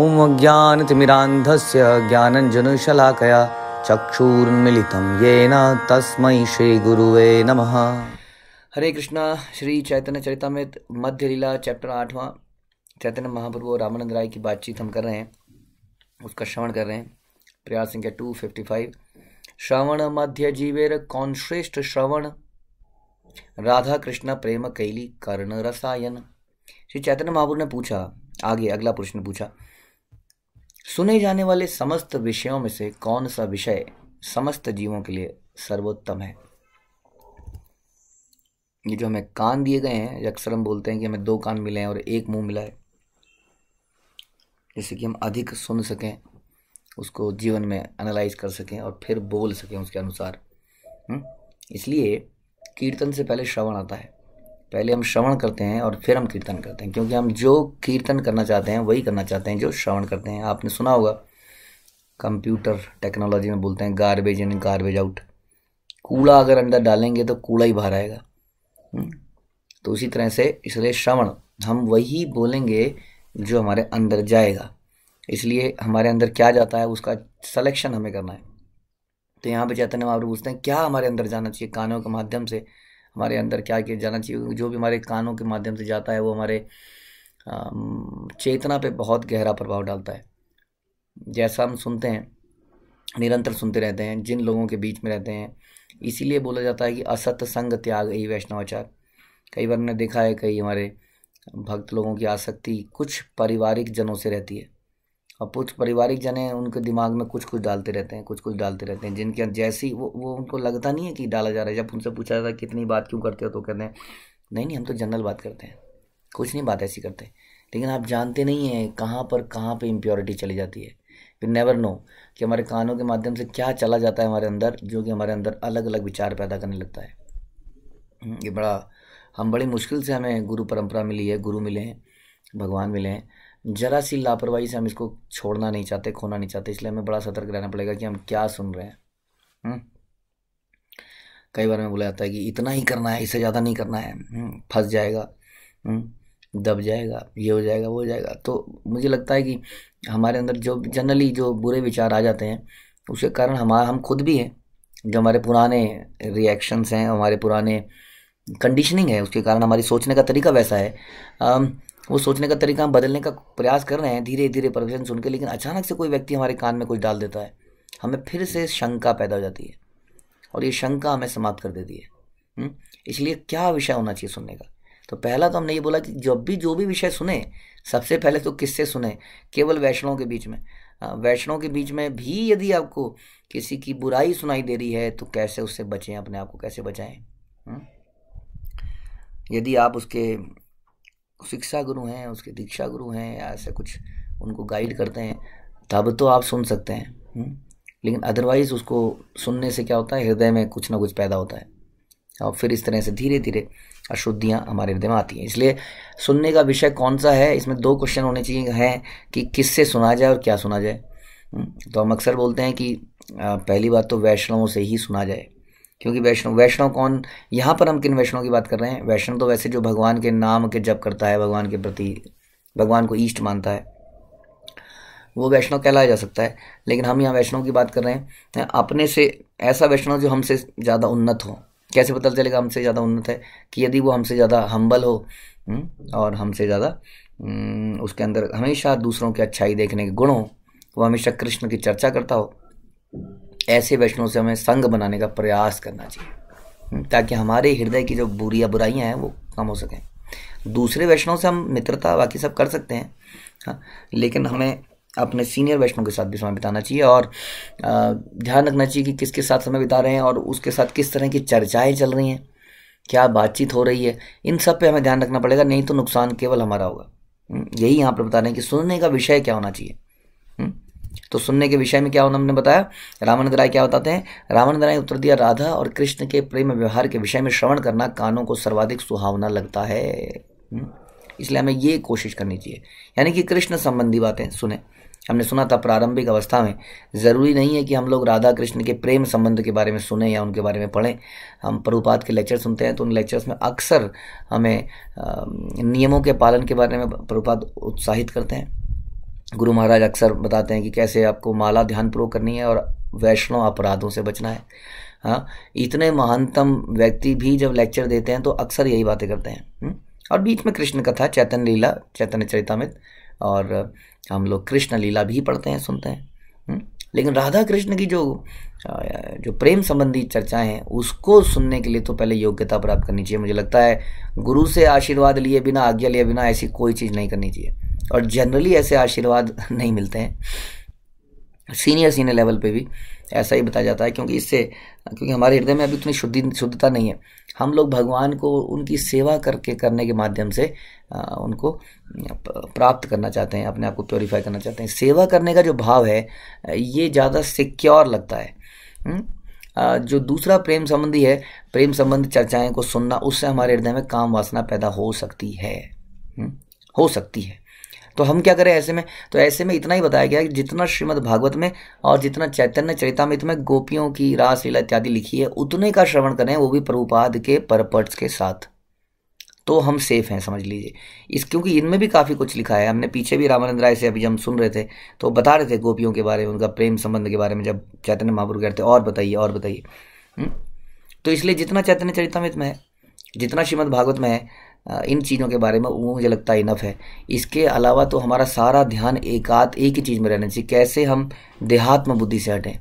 ॐ ज्ञानतिमिरान्धस्य ज्ञानञ्जनशलाकया चक्षुरुन्मीलितं येन तस्मै श्रीगुरुवे नमः। हरे कृष्णा। श्री चैतन्य चरितामृत मध्य लीला चैप्टर 8वां चैतन्य महाप्रभु और रामानंद राय की बातचीत हम कर रहे हैं, उसका श्रवण कर रहे हैं। प्रयास संख्या 255। श्रवण मध्य जीवेर कौन श्रेष्ठ श्रवण, राधा कृष्ण प्रेम कैली कर्ण रसायन। श्री चैतन्य महाप्रभु ने पूछा, आगे अगला प्रश्न पूछा, सुने जाने वाले समस्त विषयों में से कौन सा विषय समस्त जीवों के लिए सर्वोत्तम है। ये जो हमें कान दिए गए हैं, अक्सर हम बोलते हैं कि हमें 2 कान मिले हैं और 1 मुंह मिला है, जैसे कि हम अधिक सुन सकें, उसको जीवन में एनालाइज कर सकें और फिर बोल सकें उसके अनुसार। इसलिए कीर्तन से पहले श्रवण आता है। पहले हम श्रवण करते हैं और फिर हम कीर्तन करते हैं, क्योंकि हम जो कीर्तन करना चाहते हैं वही करना चाहते हैं जो श्रवण करते हैं। आपने सुना होगा, कंप्यूटर टेक्नोलॉजी में बोलते हैं गार्बेज इन गार्बेज आउट। कूड़ा अगर अंदर डालेंगे तो कूड़ा ही बाहर आएगा। तो उसी तरह से इसलिए श्रवण हम वही बोलेंगे जो हमारे अंदर जाएगा। इसलिए हमारे अंदर क्या जाता है उसका सिलेक्शन हमें करना है। तो यहाँ पे चैतन्य महाप्रभु पूछते हैं क्या हमारे अंदर जाना चाहिए, कानों के माध्यम से हमारे अंदर क्या क्या जाना चाहिए। जो भी हमारे कानों के माध्यम से जाता है वो हमारे चेतना पे बहुत गहरा प्रभाव डालता है। जैसा हम सुनते हैं, निरंतर सुनते रहते हैं, जिन लोगों के बीच में रहते हैं, इसीलिए बोला जाता है कि असत संग त्याग ही वैष्णवाचार। कई बार हमने देखा है कई हमारे भक्त लोगों की आसक्ति कुछ पारिवारिक जनों से रहती है, और कुछ पारिवारिक जन हैं उनके दिमाग में कुछ डालते रहते हैं, कुछ डालते रहते हैं, जिनके जैसी वो उनको लगता नहीं है कि डाला जा रहा है। जब उनसे पूछा जाता है कितनी बात क्यों करते हो, तो कहते हैं नहीं हम तो जनरल बात करते हैं, कुछ नहीं बात ऐसी करते। लेकिन आप जानते नहीं हैं कहाँ पे इम्प्योरिटी चली जाती है। वी नेवर नो कि हमारे कानों के माध्यम से क्या चला जाता है हमारे अंदर, जो कि हमारे अंदर अलग अलग विचार पैदा करने लगता है। ये बड़ी मुश्किल से हमें गुरु परंपरा मिली है, गुरु मिले हैं, भगवान मिले हैं। जरा सी लापरवाही से हम इसको छोड़ना नहीं चाहते, खोना नहीं चाहते। इसलिए हमें बड़ा सतर्क रहना पड़ेगा कि हम क्या सुन रहे हैं। कई बार हमें बोला जाता है कि इतना ही करना है, इससे ज़्यादा नहीं करना है, फंस जाएगा, दब जाएगा, ये हो जाएगा, वो हो जाएगा। तो मुझे लगता है कि हमारे अंदर जो जनरली जो बुरे विचार आ जाते हैं उसके कारण हम खुद भी हैं, जो हमारे पुराने रिएक्शंस हैं, हमारे पुराने कंडीशनिंग है, उसके कारण हमारी सोचने का तरीका वैसा है। वो सोचने का तरीका हम बदलने का प्रयास कर रहे हैं धीरे धीरे प्रवचन सुन के, लेकिन अचानक से कोई व्यक्ति हमारे कान में कुछ डाल देता है, हमें फिर से शंका पैदा हो जाती है और ये शंका हमें समाप्त कर देती है। इसलिए क्या विषय होना चाहिए सुनने का। तो पहला तो हमने ये बोला कि जो भी विषय सुने, सबसे पहले तो किससे सुने, केवल वैष्णवों के बीच में। वैष्णव के बीच में भी यदि आपको किसी की बुराई सुनाई दे रही है तो कैसे उससे बचें, अपने आप को कैसे बचाएं। यदि आप उसके शिक्षा गुरु हैं, उसके दीक्षा गुरु हैं, या ऐसे कुछ उनको गाइड करते हैं, तब तो आप सुन सकते हैं। लेकिन अदरवाइज उसको सुनने से क्या होता है, हृदय में कुछ ना कुछ पैदा होता है और फिर इस तरह से धीरे धीरे अशुद्धियाँ हमारे हृदय में आती हैं। इसलिए सुनने का विषय कौन सा है, इसमें 2 क्वेश्चन होने चाहिए हैं कि किससे सुना जाए और क्या सुना जाए। तो हम अक्सर बोलते हैं कि पहली बात तो वैष्णवों से ही सुना जाए, क्योंकि वैष्णव कौन, यहाँ पर हम किन वैष्णव की बात कर रहे हैं। वैष्णव तो वैसे जो भगवान के नाम के जप करता है, भगवान के प्रति, भगवान को इष्ट मानता है, वो वैष्णव कहलाया जा सकता है। लेकिन हम यहाँ वैष्णव की बात कर रहे हैं अपने से ऐसा वैष्णव जो हमसे ज़्यादा उन्नत हो। कैसे पता चलेगा हमसे ज़्यादा उन्नत है, कि यदि वो हमसे ज़्यादा हम्बल हो और हमसे ज़्यादा उसके अंदर हमेशा दूसरों की अच्छाई देखने के गुण हो, वो हमेशा कृष्ण की चर्चा करता हो। ऐसे वैष्णव से हमें संग बनाने का प्रयास करना चाहिए, ताकि हमारे हृदय की जो बुराइयां हैं वो कम हो सकें। दूसरे वैष्णव से हम मित्रता बाकी सब कर सकते हैं, हाँ, लेकिन हमें अपने सीनियर वैष्णव के साथ भी समय बिताना चाहिए और ध्यान रखना चाहिए कि किसके साथ समय बिता रहे हैं और उसके साथ किस तरह की चर्चाएं चल रही हैं, क्या बातचीत हो रही है। इन सब पे हमें ध्यान रखना पड़ेगा, नहीं तो नुकसान केवल हमारा होगा। यही यहाँ पर बता रहे हैं कि सुनने का विषय क्या होना चाहिए। तो सुनने के विषय में क्या होना हमने बताया। रामानंद राय क्या बताते हैं, रामानंद राय उत्तर दिया, राधा और कृष्ण के प्रेम व्यवहार के विषय में श्रवण करना कानों को सर्वाधिक सुहावना लगता है। इसलिए हमें ये कोशिश करनी चाहिए, यानी कि कृष्ण संबंधी बातें सुने। हमने सुना था प्रारंभिक अवस्था में ज़रूरी नहीं है कि हम लोग राधा कृष्ण के प्रेम संबंध के बारे में सुने या उनके बारे में पढ़ें। हम प्रभुपाद के लेक्चर सुनते हैं तो उन लेक्चर्स में अक्सर हमें नियमों के पालन के बारे में प्रभुपाद उत्साहित करते हैं। गुरु महाराज अक्सर बताते हैं कि कैसे आपको माला ध्यानपूर्वक करनी है और वैष्णव अपराधों से बचना है। हाँ, इतने महानतम व्यक्ति भी जब लेक्चर देते हैं तो अक्सर यही बातें करते हैं। और बीच में कृष्ण कथा, चैतन्य लीला, चैतन्य चरितामृत, और हम लोग कृष्ण लीला भी पढ़ते हैं, सुनते हैं। लेकिन राधा कृष्ण की जो प्रेम संबंधी चर्चाएं हैं उसको सुनने के लिए तो पहले योग्यता प्राप्त करनी चाहिए। मुझे लगता है गुरु से आशीर्वाद लिए बिना, आज्ञा लिए बिना ऐसी कोई चीज़ नहीं करनी चाहिए, और जनरली ऐसे आशीर्वाद नहीं मिलते हैं। सीनियर लेवल पे भी ऐसा ही बताया जाता है, क्योंकि हमारे हृदय में अभी उतनी शुद्धता नहीं है। हम लोग भगवान को उनकी सेवा करने के माध्यम से उनको प्राप्त करना चाहते हैं, अपने आप को प्योरीफाई करना चाहते हैं। सेवा करने का जो भाव है ये ज़्यादा सिक्योर लगता है। जो दूसरा प्रेम संबंधी है, प्रेम संबंधी चर्चाएं को सुनना, उससे हमारे हृदय में काम वासना पैदा हो सकती है। तो हम क्या करें ऐसे में? तो ऐसे में इतना ही बताया गया कि जितना श्रीमद् भागवत में और जितना चैतन्य चरितामृत में गोपियों की रासलीला इत्यादि लिखी है उतने का श्रवण करें, वो भी प्रभुपाद के परपर्ट्स के साथ, तो हम सेफ हैं, समझ लीजिए। क्योंकि इनमें भी काफ़ी कुछ लिखा है। हमने पीछे भी रामानंद राय से अभी हम सुन रहे थे तो बता रहे थे गोपियों के बारे में, उनका प्रेम संबंध के बारे में, जब चैतन्य महाप्रभु कहते थे और बताइए। तो इसलिए जितना चैतन्य चरितामृत में है, जितना श्रीमद् भागवत में है, इन चीज़ों के बारे में वो मुझे लगता है इनफ है। इसके अलावा तो हमारा सारा ध्यान एक ही चीज़ में रहना चाहिए, कैसे हम देहात्म बुद्धि से हटें,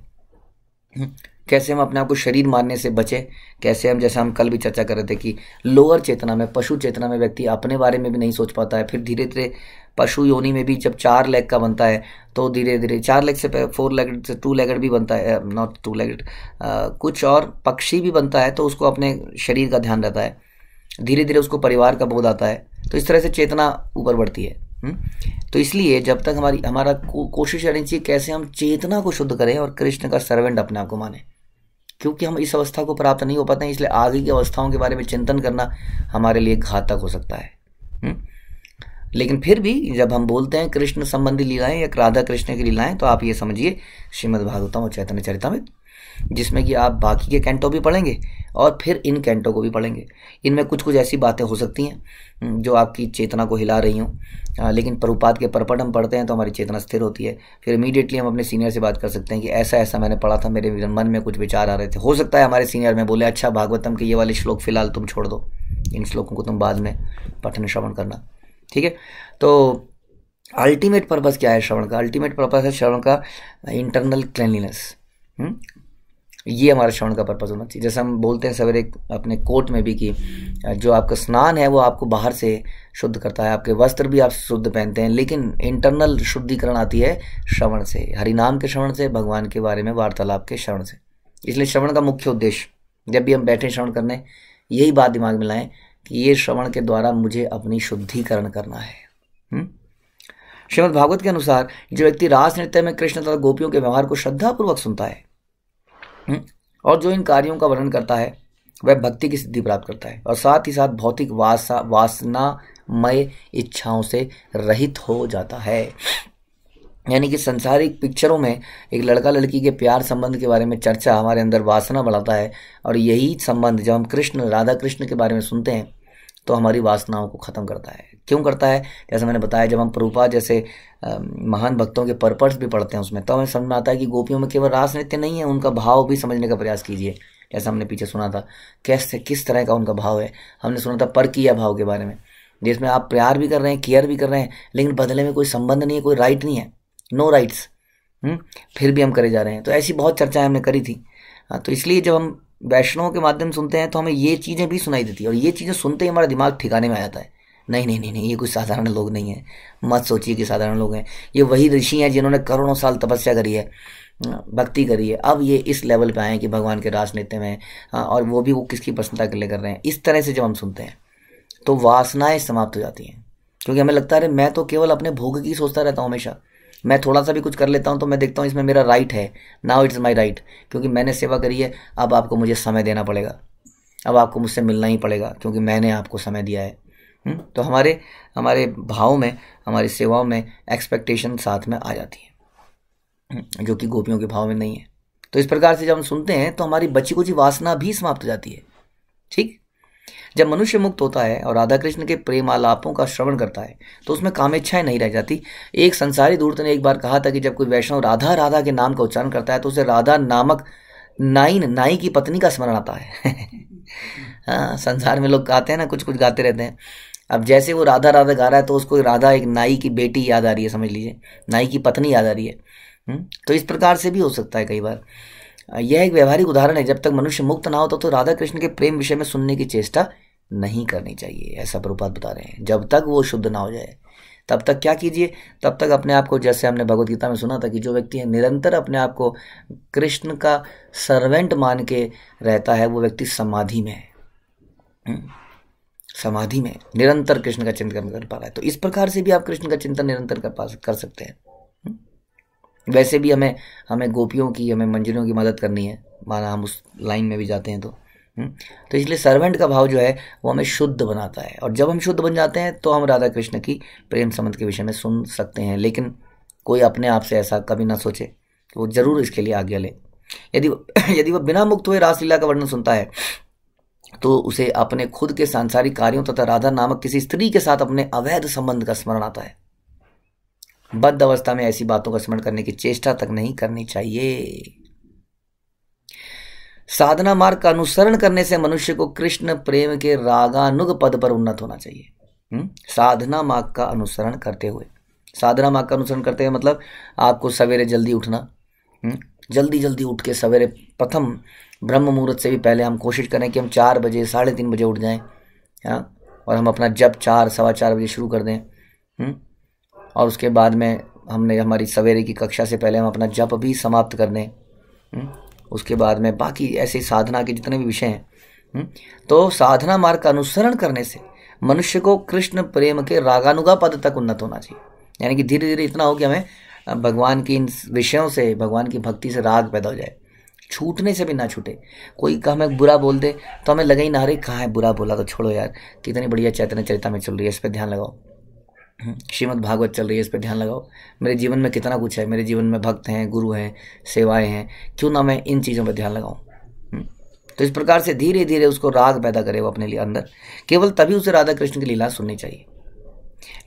कैसे हम अपने आप को शरीर मानने से बचें, कैसे हम, जैसे हम कल भी चर्चा कर रहे थे कि लोअर चेतना में, पशु चेतना में व्यक्ति अपने बारे में भी नहीं सोच पाता है। फिर धीरे धीरे पशु योनि में भी जब 4 लेग का बनता है तो धीरे धीरे 4 लेग से 4 लेगड से 2 लेगड भी बनता है, नॉट 2 लेगड, कुछ और पक्षी भी बनता है, तो उसको अपने शरीर का ध्यान रहता है। धीरे धीरे उसको परिवार का बोध आता है, तो इस तरह से चेतना ऊपर बढ़ती है। तो इसलिए जब तक हमारा कोशिश रहनी चाहिए कैसे हम चेतना को शुद्ध करें और कृष्ण का सर्वेंट अपने आप को माने, क्योंकि हम इस अवस्था को प्राप्त नहीं हो पाते हैं। इसलिए आगे की अवस्थाओं के बारे में चिंतन करना हमारे लिए घातक हो सकता है। लेकिन फिर भी जब हम बोलते हैं कृष्ण संबंधी लीलाएं या राधा कृष्ण की लीलाएं, तो आप ये समझिए श्रीमद् भागवतम और चैतन्य चरितामृत, जिसमें कि आप बाकी के कैंटो भी पढ़ेंगे और फिर इन कैंटो को भी पढ़ेंगे। इनमें कुछ ऐसी बातें हो सकती हैं जो आपकी चेतना को हिला रही हों, लेकिन प्रभुपाद के परपट हम पढ़ते हैं तो हमारी चेतना स्थिर होती है। फिर इमीडिएटली हम अपने सीनियर से बात कर सकते हैं कि ऐसा मैंने पढ़ा था, मेरे मन में कुछ विचार आ रहे थे। हो सकता है हमारे सीनियर में बोले, अच्छा भागवतम के ये वाले श्लोक फिलहाल तुम छोड़ दो, इन श्लोकों को तुम बाद में पठन श्रवण करना, ठीक है। तो अल्टीमेट पर्पज़ क्या है श्रवण का? अल्टीमेट पर्पज़ है श्रवण का इंटरनल क्लीनलीनेस। ये हमारा श्रवण का पर्पज़ होना चाहिए। जैसे हम बोलते हैं सवेरे अपने कोट में भी कि जो आपका स्नान है वो आपको बाहर से शुद्ध करता है, आपके वस्त्र भी आप शुद्ध पहनते हैं, लेकिन इंटरनल शुद्धिकरण आती है श्रवण से, हरिनाम के श्रवण से, भगवान के बारे में वार्तालाप के श्रवण से। इसलिए श्रवण का मुख्य उद्देश्य, जब भी हम बैठे श्रवण करने, यही बात दिमाग में लाएं कि ये श्रवण के द्वारा मुझे अपनी शुद्धिकरण करना है। श्रीमद् भागवत के अनुसार जो व्यक्ति रास नृत्य में कृष्ण तथा गोपियों के व्यवहार को श्रद्धापूर्वक सुनता है और जो इन कार्यों का वर्णन करता है वह भक्ति की सिद्धि प्राप्त करता है और साथ ही साथ भौतिक वासनामय इच्छाओं से रहित हो जाता है। यानी कि संसारिक पिक्चरों में एक लड़का लड़की के प्यार संबंध के बारे में चर्चा हमारे अंदर वासना बढ़ाता है, और यही संबंध जब हम राधा कृष्ण के बारे में सुनते हैं तो हमारी वासनाओं को ख़त्म करता है। क्यों करता है? जैसे मैंने बताया, जब हम प्रभुपाद जैसे महान भक्तों के पर्पट्स भी पढ़ते हैं उसमें, तो हमें समझ में आता है कि गोपियों में केवल रास नृत्य नहीं है, उनका भाव भी समझने का प्रयास कीजिए। जैसा हमने पीछे सुना था किस तरह का उनका भाव है। हमने सुना था परकीय भाव के बारे में, जिसमें आप प्यार भी कर रहे हैं, केयर भी कर रहे हैं, लेकिन बदले में कोई संबंध नहीं है, कोई राइट नहीं है, नो राइट्स, फिर भी हम करे जा रहे हैं। तो ऐसी बहुत चर्चाएं हमने करी थी। तो इसलिए जब हम वैष्णवों के माध्यम सुनते हैं तो हमें ये चीज़ें भी सुनाई देती है, और ये चीज़ें सुनते ही हमारा दिमाग ठिकाने में आ जाता है। नहीं, ये कोई साधारण लोग नहीं है, मत सोचिए कि साधारण लोग हैं। ये वही ऋषि हैं जिन्होंने करोड़ों साल तपस्या करी है, भक्ति करी है, अब ये इस लेवल पे आए हैं कि भगवान के रास नृत्य में, और वो भी वो किसकी प्रसन्नता के लिए कर रहे हैं। इस तरह से जब हम सुनते हैं तो वासनाएं समाप्त हो जाती हैं, क्योंकि हमें लगता है मैं तो केवल अपने भोग की सोचता रहता हूँ हमेशा। मैं थोड़ा सा भी कुछ कर लेता हूँ तो मैं देखता हूँ इसमें मेरा राइट है, नाउ इट्स माई राइट, क्योंकि मैंने सेवा करी है, अब आपको मुझे समय देना पड़ेगा, अब आपको मुझसे मिलना ही पड़ेगा क्योंकि मैंने आपको समय दिया है। तो हमारे भाव में, हमारी सेवाओं में एक्सपेक्टेशन साथ में आ जाती है, जो कि गोपियों के भाव में नहीं है। तो इस प्रकार से जब हम सुनते हैं तो हमारी बची कुची वासना भी समाप्त हो जाती है, ठीक। जब मनुष्य मुक्त होता है और राधा कृष्ण के प्रेमालापों का श्रवण करता है तो उसमें कामेच्छाएं नहीं रह जाती। एक संसारी दूत ने एक बार कहा था कि जब कोई वैष्णव राधा राधा के नाम का उच्चारण करता है तो उसे राधा नामक नाई की पत्नी का स्मरण आता है। हाँ, संसार में लोग गाते हैं ना, कुछ कुछ गाते रहते हैं। अब जैसे वो राधा राधा गा रहा है तो उसको राधा एक नाई की बेटी याद आ रही है, समझ लीजिए, नाई की पत्नी याद आ रही है। तो इस प्रकार से भी हो सकता है कई बार। यह एक व्यवहारिक उदाहरण है। जब तक मनुष्य मुक्त ना होता तो राधा कृष्ण के प्रेम विषय में सुनने की चेष्टा नहीं करनी चाहिए, ऐसा प्रभुपाद बता रहे हैं। जब तक वो शुद्ध ना हो जाए तब तक क्या कीजिए, तब तक अपने आप को, जैसे हमने भगवत गीता में सुना था कि जो व्यक्ति है निरंतर अपने आप को कृष्ण का सर्वेंट मान के रहता है वो व्यक्ति समाधि में है। समाधि में निरंतर कृष्ण का चिंतन कर पा रहा है। तो इस प्रकार से भी आप कृष्ण का चिंतन निरंतर कर सकते हैं। वैसे भी हमें गोपियों की, हमें मंजरियों की मदद करनी है, माना हम उस लाइन में भी जाते हैं तो इसलिए सर्वेंट का भाव जो है वो हमें शुद्ध बनाता है। और जब हम शुद्ध बन जाते हैं तो हम राधा कृष्ण की प्रेम संबंध के विषय में सुन सकते हैं। लेकिन कोई अपने आप से ऐसा कभी ना सोचे, वो जरूर इसके लिए आज्ञा ले। यदि वह बिना मुक्त हुए रासलीला का वर्णन सुनता है तो उसे अपने खुद के सांसारिक कार्यों तथा राधा नामक किसी स्त्री के साथ अपने अवैध संबंध का स्मरण आता है। बद्ध अवस्था में ऐसी बातों का स्मरण करने की चेष्टा तक नहीं करनी चाहिए। साधना मार्ग का अनुसरण करने से मनुष्य को कृष्ण प्रेम के रागानुग पद पर उन्नत होना चाहिए। साधना मार्ग का अनुसरण करते हुए, साधना मार्ग का अनुसरण करते हुए मतलब आपको सवेरे जल्दी उठना, जल्दी जल्दी उठ के सवेरे प्रथम ब्रह्म मुहूर्त से भी पहले हम कोशिश करें कि हम 4 बजे 3:30 बजे उठ जाएं, और हम अपना जप 4 सवा 4 बजे शुरू कर दें। और उसके बाद में हमने हमारी सवेरे की कक्षा से पहले हम अपना जप भी समाप्त कर दें। उसके बाद में बाकी ऐसे साधना के जितने भी विषय हैं। तो साधना मार्ग का अनुसरण करने से मनुष्य को कृष्ण प्रेम के रागानुगा पद तक उन्नत होना चाहिए। यानी कि धीरे धीरे इतना हो कि हमें भगवान की इन विषयों से, भगवान की भक्ति से राग पैदा हो जाए, छूटने से भी ना छूटे। कोई हमें बुरा बोल दे तो हमें लगे ही ना, अरे कहाँ है, बुरा बोला तो छोड़ो यार, कितनी बढ़िया चैतन्य चरिता में चल रही है, इस पर ध्यान लगाओ, श्रीमद् भागवत चल रही है, इस पर ध्यान लगाओ, मेरे जीवन में कितना कुछ है, मेरे जीवन में भक्त हैं, गुरु हैं, सेवाएं हैं, क्यों ना मैं इन चीज़ों पर ध्यान लगाऊं। तो इस प्रकार से धीरे धीरे उसको राग पैदा करे वो अपने लिए अंदर। केवल तभी उसे राधा कृष्ण की लीला सुननी चाहिए।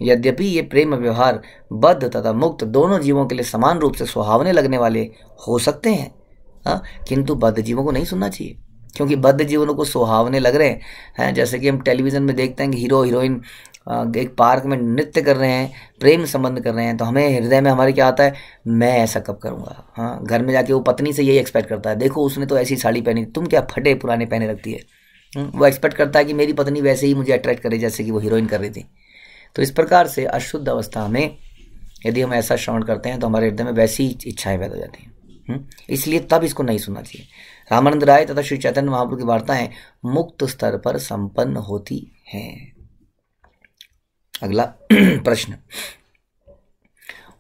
यद्यपि ये प्रेम व्यवहार बद्ध तथा मुक्त दोनों जीवों के लिए समान रूप से सुहावने लगने वाले हो सकते हैं, किंतु बद्ध जीवों को नहीं सुनना चाहिए, क्योंकि बद्ध जीवनों को सुहावने लग रहे हैं। जैसे कि हम टेलीविज़न में देखते हैं कि हीरो हीरोइन एक पार्क में नृत्य कर रहे हैं, प्रेम संबंध कर रहे हैं, तो हमें हृदय में हमारे क्या आता है, मैं ऐसा कब करूँगा। घर में जाके वो पत्नी से यही एक्सपेक्ट करता है, देखो उसने तो ऐसी साड़ी पहनी, तुम क्या फटे पुराने पहने रखती है। वो एक्सपेक्ट करता है कि मेरी पत्नी वैसे ही मुझे अट्रैक्ट करे जैसे कि वो हीरोइन कर रही थी। तो इस प्रकार से अशुद्ध अवस्था में यदि हम ऐसा श्रवण करते हैं तो हमारे हृदय में वैसी इच्छाएं पैदा हो जाती हैं। इसलिए तब इसको नहीं सुनना चाहिए। रामानंद राय तथा श्री चैतन्य महाप्रभु की वार्ताएं मुक्त स्तर पर संपन्न होती हैं। अगला प्रश्न,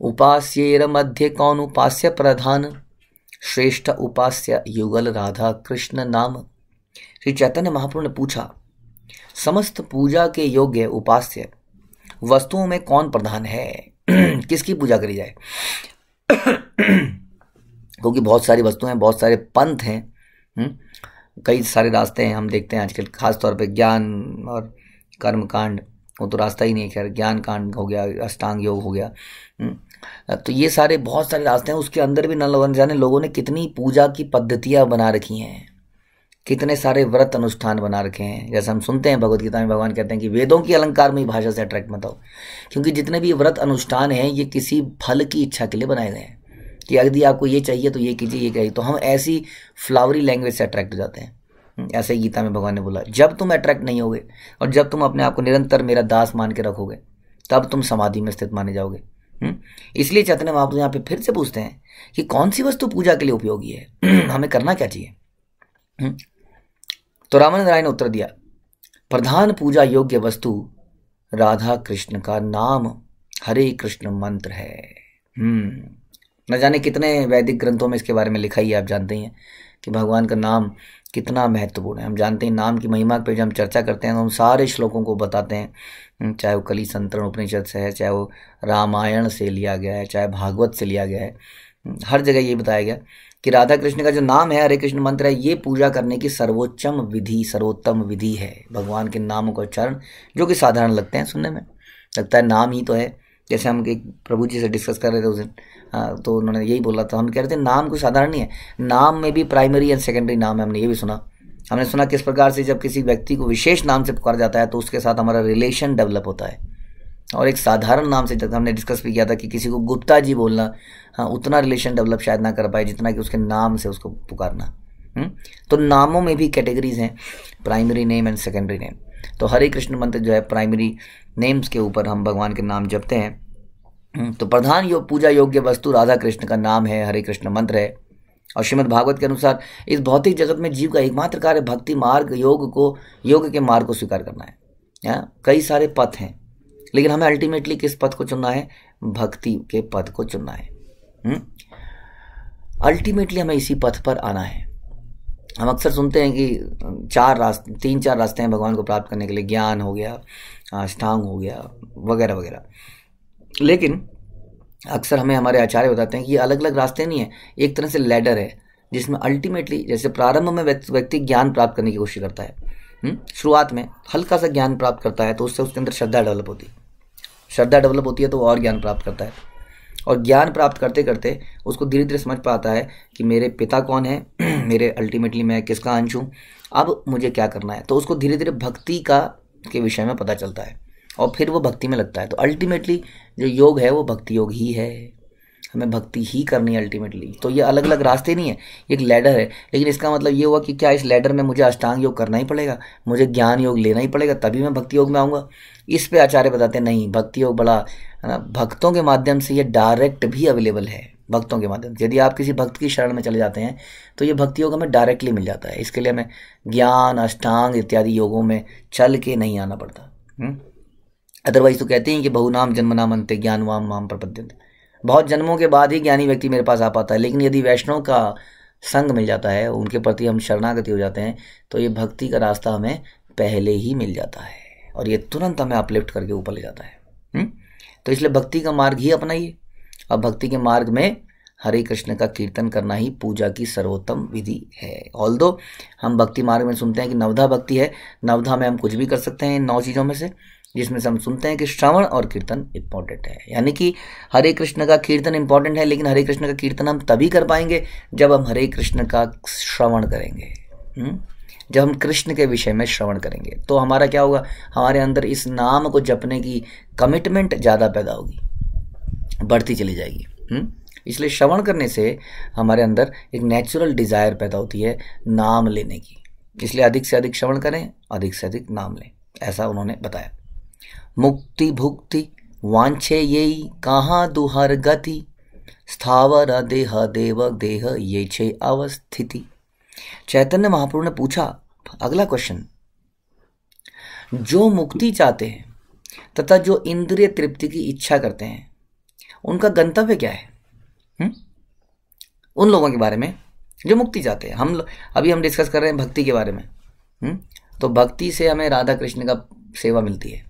उपास्येर मध्य कौन उपास्य प्रधान, श्रेष्ठ उपास्य युगल राधा कृष्ण नाम। श्री चैतन्य महाप्रभु ने पूछा, समस्त पूजा के योग्य उपास्य वस्तुओं में कौन प्रधान है, किसकी पूजा करी जाए। क्योंकि बहुत सारी वस्तुएं हैं, बहुत सारे पंथ हैं, कई सारे रास्ते हैं। हम देखते हैं आजकल खासतौर पे ज्ञान और कर्म कांड, वो तो रास्ता ही नहीं है, खैर ज्ञान कांड हो गया, अष्टांग योग हो गया। तो ये सारे बहुत सारे रास्ते हैं। उसके अंदर भी न जाने लोगों ने कितनी पूजा की पद्धतियाँ बना रखी हैं, कितने सारे व्रत अनुष्ठान बना रखे हैं। जैसे हम सुनते हैं भगवत गीता में भगवान कहते हैं कि वेदों की अलंकारमयी भाषा से अट्रैक्ट मत हो, क्योंकि जितने भी व्रत अनुष्ठान हैं ये किसी फल की इच्छा के लिए बनाए गए हैं कि यदि आपको ये चाहिए तो ये कीजिए, ये कहिए। तो हम ऐसी फ्लावरी लैंग्वेज से अट्रैक्ट हो जाते हैं। ऐसे ही गीता में भगवान ने बोला, जब तुम अट्रैक्ट नहीं होगे और जब तुम अपने आप को निरंतर मेरा दास मान के रखोगे तब तुम समाधि में स्थित माने जाओगे। इसलिए चैतन्य महाप्रभु यहाँ पे फिर से पूछते हैं कि कौन सी वस्तु पूजा के लिए उपयोगी है, हमें करना क्या चाहिए। तो रामानंद राय ने उत्तर दिया, प्रधान पूजा योग्य वस्तु राधा कृष्ण का नाम हरे कृष्ण मंत्र है। न जाने कितने वैदिक ग्रंथों में इसके बारे में लिखा ही है। आप जानते हैं कि भगवान का नाम कितना महत्वपूर्ण है। हम जानते हैं नाम की महिमा पे जब हम चर्चा करते हैं तो हम सारे श्लोकों को बताते हैं, चाहे वो कली संतरण उपनिषद से है, चाहे वो रामायण से लिया गया है, चाहे भागवत से लिया गया है। हर जगह ये बताया गया कि राधा कृष्ण का जो नाम है, हरे कृष्ण मंत्र है, ये पूजा करने की सर्वोत्तम विधि है। भगवान के नामों का उच्चारण जो कि साधारण लगते हैं सुनने में, लगता है नाम ही तो है। जैसे हम एक प्रभु जी से डिस्कस कर रहे थे उस दिन, तो उन्होंने यही बोला था, हम कह रहे थे नाम कोई साधारण नहीं है, नाम में भी प्राइमरी एंड सेकेंडरी नाम है। हमने ये भी सुना, हमने सुना किस प्रकार से जब किसी व्यक्ति को विशेष नाम से पुकारा जाता है तो उसके साथ हमारा रिलेशन डेवलप होता है। और एक साधारण नाम से, जब हमने डिस्कस भी किया था कि किसी को गुप्ता जी बोलना, हाँ, उतना रिलेशन डेवलप शायद ना कर पाए जितना कि उसके नाम से उसको पुकारना। तो नामों में भी कैटेगरीज हैं, primary name and secondary name. तो हरे कृष्ण मंत्र जो है प्राइमरी नेम्स के ऊपर हम भगवान के नाम जपते हैं। तो प्रधान पूजा योग्य वस्तु राधा कृष्ण का नाम है, हरे कृष्ण मंत्र है। और श्रीमद् भागवत के अनुसार इस भौतिक जगत में जीव का एकमात्र कार्य भक्ति मार्ग, योग के मार्ग को स्वीकार करना है। कई सारे पथ हैं, लेकिन हमें अल्टीमेटली किस पथ को चुनना है? भक्ति के पथ को चुनना है। अल्टीमेटली हमें इसी पथ पर आना है। हम अक्सर सुनते हैं कि 3-4 रास्ते हैं भगवान को प्राप्त करने के लिए, ज्ञान हो गया, अष्टांग हो गया, वगैरह वगैरह। लेकिन अक्सर हमें हमारे आचार्य बताते हैं कि ये अलग अलग रास्ते नहीं है, एक तरह से लैडर है, जिसमें अल्टीमेटली जैसे प्रारंभ में व्यक्ति ज्ञान प्राप्त करने की कोशिश करता है। शुरुआत में हल्का सा ज्ञान प्राप्त करता है तो उससे उसके अंदर श्रद्धा डेवलप होती है, तो वो और ज्ञान प्राप्त करता है। और ज्ञान प्राप्त करते करते उसको धीरे धीरे समझ पाता है कि मेरे पिता कौन है, मेरे अल्टीमेटली मैं किसका अंश हूँ, अब मुझे क्या करना है। तो उसको धीरे धीरे भक्ति के विषय में पता चलता है और फिर वो भक्ति में लगता है। तो अल्टीमेटली जो योग है वो भक्ति योग ही है, हमें भक्ति ही करनी है अल्टीमेटली। तो ये अलग अलग रास्ते नहीं है, एक लैडर है। लेकिन इसका मतलब ये हुआ कि क्या इस लैडर में मुझे अष्टांग योग करना ही पड़ेगा, मुझे ज्ञान योग लेना ही पड़ेगा तभी मैं भक्ति योग में आऊँगा? इस पे आचार्य बताते हैं नहीं, भक्ति योग बड़ा है ना, भक्तों के माध्यम से ये डायरेक्ट भी अवेलेबल है। भक्तों के माध्यम से यदि आप किसी भक्त की शरण में चले जाते हैं तो ये भक्ति योग हमें डायरेक्टली मिल जाता है। इसके लिए हमें ज्ञान, अष्टांग इत्यादि योगों में चल के नहीं आना पड़ता। अदरवाइज तो कहते हैं कि बहुनाम जन्मनाम अंते ज्ञानवाम माम प्रपद्यन्ते, बहुत जन्मों के बाद ही ज्ञानी व्यक्ति मेरे पास आ पाता है। लेकिन यदि वैष्णव का संग मिल जाता है, उनके प्रति हम शरणागति हो जाते हैं, तो ये भक्ति का रास्ता हमें पहले ही मिल जाता है और ये तुरंत हमें अपलिफ्ट करके ऊपर ले जाता है। तो इसलिए भक्ति का मार्ग ही अपनाइए। अब भक्ति के मार्ग में हरे कृष्ण का कीर्तन करना ही पूजा की सर्वोत्तम विधि है। ऑल्दो हम भक्ति मार्ग में सुनते हैं कि नवधा भक्ति है, नवधा में हम कुछ भी कर सकते हैं इन 9 चीज़ों में से, जिसमें से हम सुनते हैं कि श्रवण और कीर्तन इंपॉर्टेंट है। यानी कि हरे कृष्ण का कीर्तन इंपॉर्टेंट है, लेकिन हरे कृष्ण का कीर्तन हम तभी कर पाएंगे जब हम हरे कृष्ण का श्रवण करेंगे। जब हम कृष्ण के विषय में श्रवण करेंगे तो हमारा क्या होगा, हमारे अंदर इस नाम को जपने की कमिटमेंट ज़्यादा पैदा होगी, बढ़ती चली जाएगी। इसलिए श्रवण करने से हमारे अंदर एक नेचुरल डिज़ायर पैदा होती है नाम लेने की। इसलिए अधिक से अधिक श्रवण करें, अधिक से अधिक नाम लें, ऐसा उन्होंने बताया। मुक्ति भुक्ति वांछे येई कहाँ दुहर गति, स्थावर देह देव देह ये छे अवस्थिति। चैतन्य महाप्रभु ने पूछा अगला क्वेश्चन, जो मुक्ति चाहते हैं तथा जो इंद्रिय तृप्ति की इच्छा करते हैं उनका गंतव्य क्या है? उन लोगों के बारे में जो मुक्ति चाहते हैं। अभी हम डिस्कस कर रहे हैं भक्ति के बारे में। तो भक्ति से हमें राधा कृष्ण का सेवा मिलती है,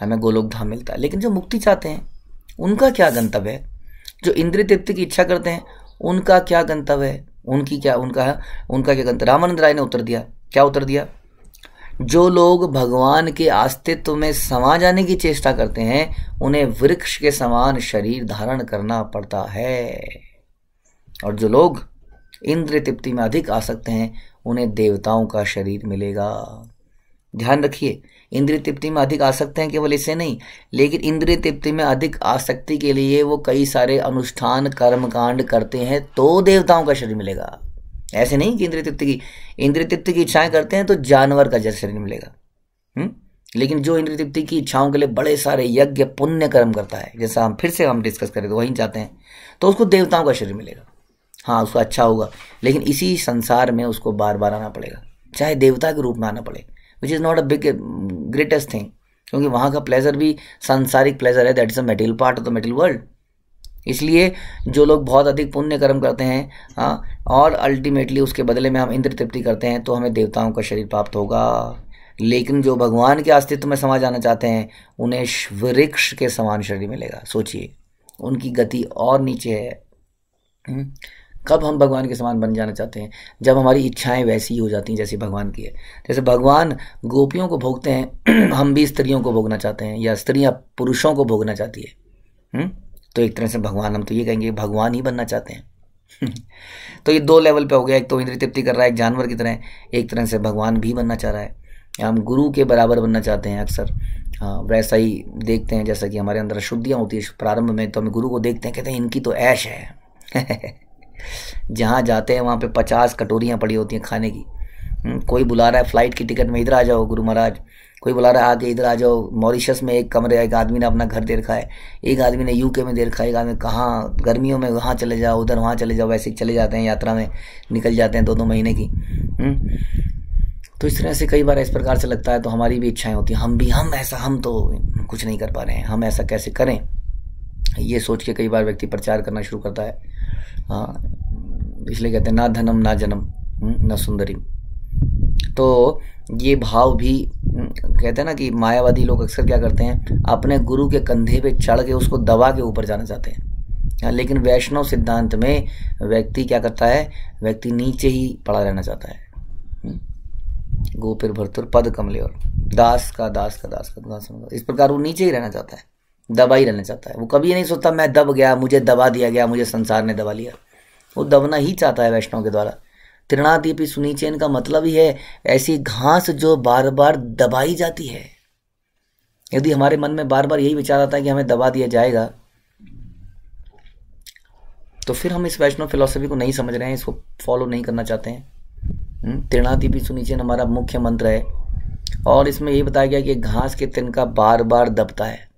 हमें गोलोक धाम मिलता है। लेकिन जो मुक्ति चाहते हैं उनका क्या गंतव्य है? जो इंद्रिय तृप्ति की इच्छा करते हैं उनका क्या गंतव्य है? उनका क्या गंतव्य? रामानंद राय ने उत्तर दिया। क्या उत्तर दिया? जो लोग भगवान के अस्तित्व में समा जाने की चेष्टा करते हैं उन्हें वृक्ष के समान शरीर धारण करना पड़ता है, और जो लोग इंद्रिय तृप्ति में अधिक आसक्त हैं उन्हें देवताओं का शरीर मिलेगा। ध्यान रखिए, इंद्रिय तृप्ति में अधिक आसक्त हैं केवल इससे नहीं, लेकिन इंद्रिय तृप्ति में अधिक आसक्ति के लिए वो कई सारे अनुष्ठान कर्मकांड करते हैं तो देवताओं का शरीर मिलेगा। ऐसे नहीं कि इंद्रिय तृप्ति की इच्छाएं करते हैं तो जानवर का जैसा शरीर मिलेगा। लेकिन जो इंद्रिय तृप्ति की इच्छाओं के लिए बड़े सारे यज्ञ पुण्य कर्म करता है, जैसा हम डिस्कस करें तो वहीं चाहते हैं, तो उसको देवताओं का शरीर मिलेगा। हाँ, उसको अच्छा होगा, लेकिन इसी संसार में उसको बार बार आना पड़ेगा, चाहे देवता के रूप में आना पड़े, which is not a big greatest thing, क्योंकि वहाँ का प्लेजर भी सांसारिक प्लेजर है, that is a material part of the material world. इसलिए जो लोग बहुत अधिक पुण्य कर्म करते हैं, हाँ, और अल्टीमेटली उसके बदले में हम इंद्रिय तृप्ति करते हैं तो हमें देवताओं का शरीर प्राप्त होगा। लेकिन जो भगवान के अस्तित्व में समा जाना चाहते हैं उन्हें वृक्ष के समान शरीर मिलेगा। सोचिए, उनकी गति और नीचे है। कब हम भगवान के समान बन जाना चाहते हैं? जब हमारी इच्छाएं वैसी ही हो जाती हैं जैसी भगवान की है। जैसे भगवान गोपियों को भोगते हैं हम भी स्त्रियों को भोगना चाहते हैं, या स्त्रियां पुरुषों को भोगना चाहती है। तो एक तरह से भगवान, हम तो ये कहेंगे भगवान ही बनना चाहते हैं। तो ये 2 लेवल पे हो गया, एक तो इंद्रिय तृप्ति कर रहा है एक जानवर की तरह, एक तरह से भगवान भी बनना चाह रहा है। हम गुरु के बराबर बनना चाहते हैं अक्सर। हाँ, वैसा ही देखते हैं जैसा कि हमारे अंदर अशुद्धियाँ होती है प्रारंभ में, तो हम गुरु को देखते हैं, कहते हैं इनकी तो ऐश है। जहाँ जाते हैं वहाँ पे 50 कटोरियाँ पड़ी होती हैं खाने की। कोई बुला रहा है फ्लाइट की टिकट में, इधर आ जाओ गुरु महाराज, कोई बुला रहा है आके इधर आ जाओ। मॉरिशस में एक कमरे, एक आदमी ने अपना घर दे रखा है, एक आदमी ने यूके में दे रखा है, एक आदमी कहाँ गर्मियों में वहाँ चले जाओ, उधर वहाँ चले जाओ, वैसे ही चले जाते हैं यात्रा में, निकल जाते हैं 2-2 महीने की। तो इस तरह से कई बार इस प्रकार से लगता है, तो हमारी भी इच्छाएं होती हैं, हम तो कुछ नहीं कर पा रहे हैं, हम ऐसा कैसे करें, ये सोच के कई बार व्यक्ति प्रचार करना शुरू करता है। हाँ, इसलिए कहते हैं ना धनम ना जन्म न सुंदरी। तो ये भाव भी कहते हैं ना कि मायावादी लोग अक्सर क्या करते हैं, अपने गुरु के कंधे पे चढ़ के उसको दबा के ऊपर जाना चाहते हैं। लेकिन वैष्णव सिद्धांत में व्यक्ति क्या करता है, व्यक्ति नीचे ही पड़ा रहना चाहता है। गोपिर भर्तुर पद कमले और दास का दास का दास का दास, इस प्रकार वो नीचे ही रहना चाहता है, दबा ही रहना चाहता है। वो कभी नहीं सोचता मैं दब गया, मुझे दबा दिया गया, मुझे संसार ने दबा लिया। वो दबना ही चाहता है वैष्णव के द्वारा। तृणादीपी सुनीचेन का मतलब ही है ऐसी घास जो बार बार दबाई जाती है। यदि हमारे मन में बार बार यही विचार आता है कि हमें दबा दिया जाएगा, तो फिर हम इस वैष्णव फिलॉसफी को नहीं समझ रहे हैं, इसको फॉलो नहीं करना चाहते हैं। तृणादीपी सुनीचेन हमारा मुख्य मंत्र है, और इसमें यही बताया गया कि घास के तिनका बार बार दबता है,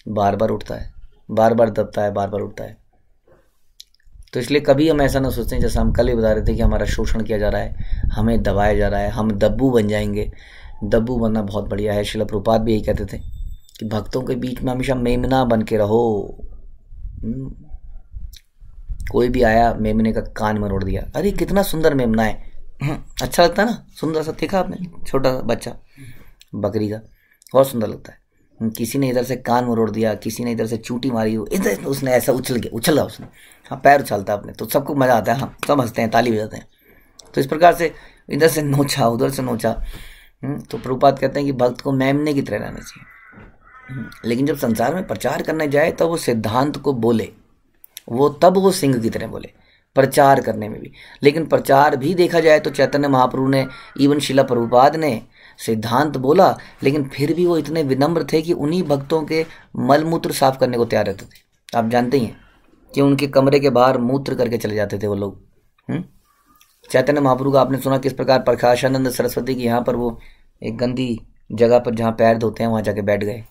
बार बार उठता है, बार बार दबता है, बार बार उठता है। तो इसलिए कभी हम ऐसा ना सोचते हैं, जैसा हम कल ही बता रहे थे कि हमारा शोषण किया जा रहा है, हमें दबाया जा रहा है, हम दब्बू बन जाएंगे। दब्बू बनना बहुत बढ़िया है। श्रील प्रभुपाद भी यही कहते थे कि भक्तों के बीच में हमेशा मेमना बन के रहो। कोई भी आया, मेमने का कान मरोड़ दिया, अरे कितना सुंदर मेमना है, अच्छा लगता है ना, सुंदर सा। देखा आपने छोटा बच्चा बकरी का, बहुत सुंदर लगता है। किसी ने इधर से कान मरोड़ दिया, किसी ने इधर से चूटी मारी, इधर उसने ऐसा उछला उसने, हाँ पैर उछलता अपने, तो सबको मजा आता है, हाँ सब हंसते हैं, ताली बजाते हैं। तो इस प्रकार से इधर से नोचा, उधर से नोचा। तो प्रभुपाद कहते हैं कि भक्त को मेमने की तरह रहना चाहिए। लेकिन जब संसार में प्रचार करने जाए तो वो सिद्धांत को बोले, तब वो सिंह की तरह बोले प्रचार करने में भी। लेकिन प्रचार भी देखा जाए तो चैतन्य महाप्रभु ने, इवन शिला प्रभुपाद ने सिद्धांत बोला, लेकिन फिर भी वो इतने विनम्र थे कि उन्हीं भक्तों के मलमूत्र साफ करने को तैयार रहते थे। आप जानते ही हैं कि उनके कमरे के बाहर मूत्र करके चले जाते थे वो लोग। चैतन्य महाप्रभु का आपने सुना किस प्रकार प्रकाशानंद सरस्वती की यहाँ पर वो एक गंदी जगह पर जहाँ पैर धोते हैं वहाँ जाके बैठ गए,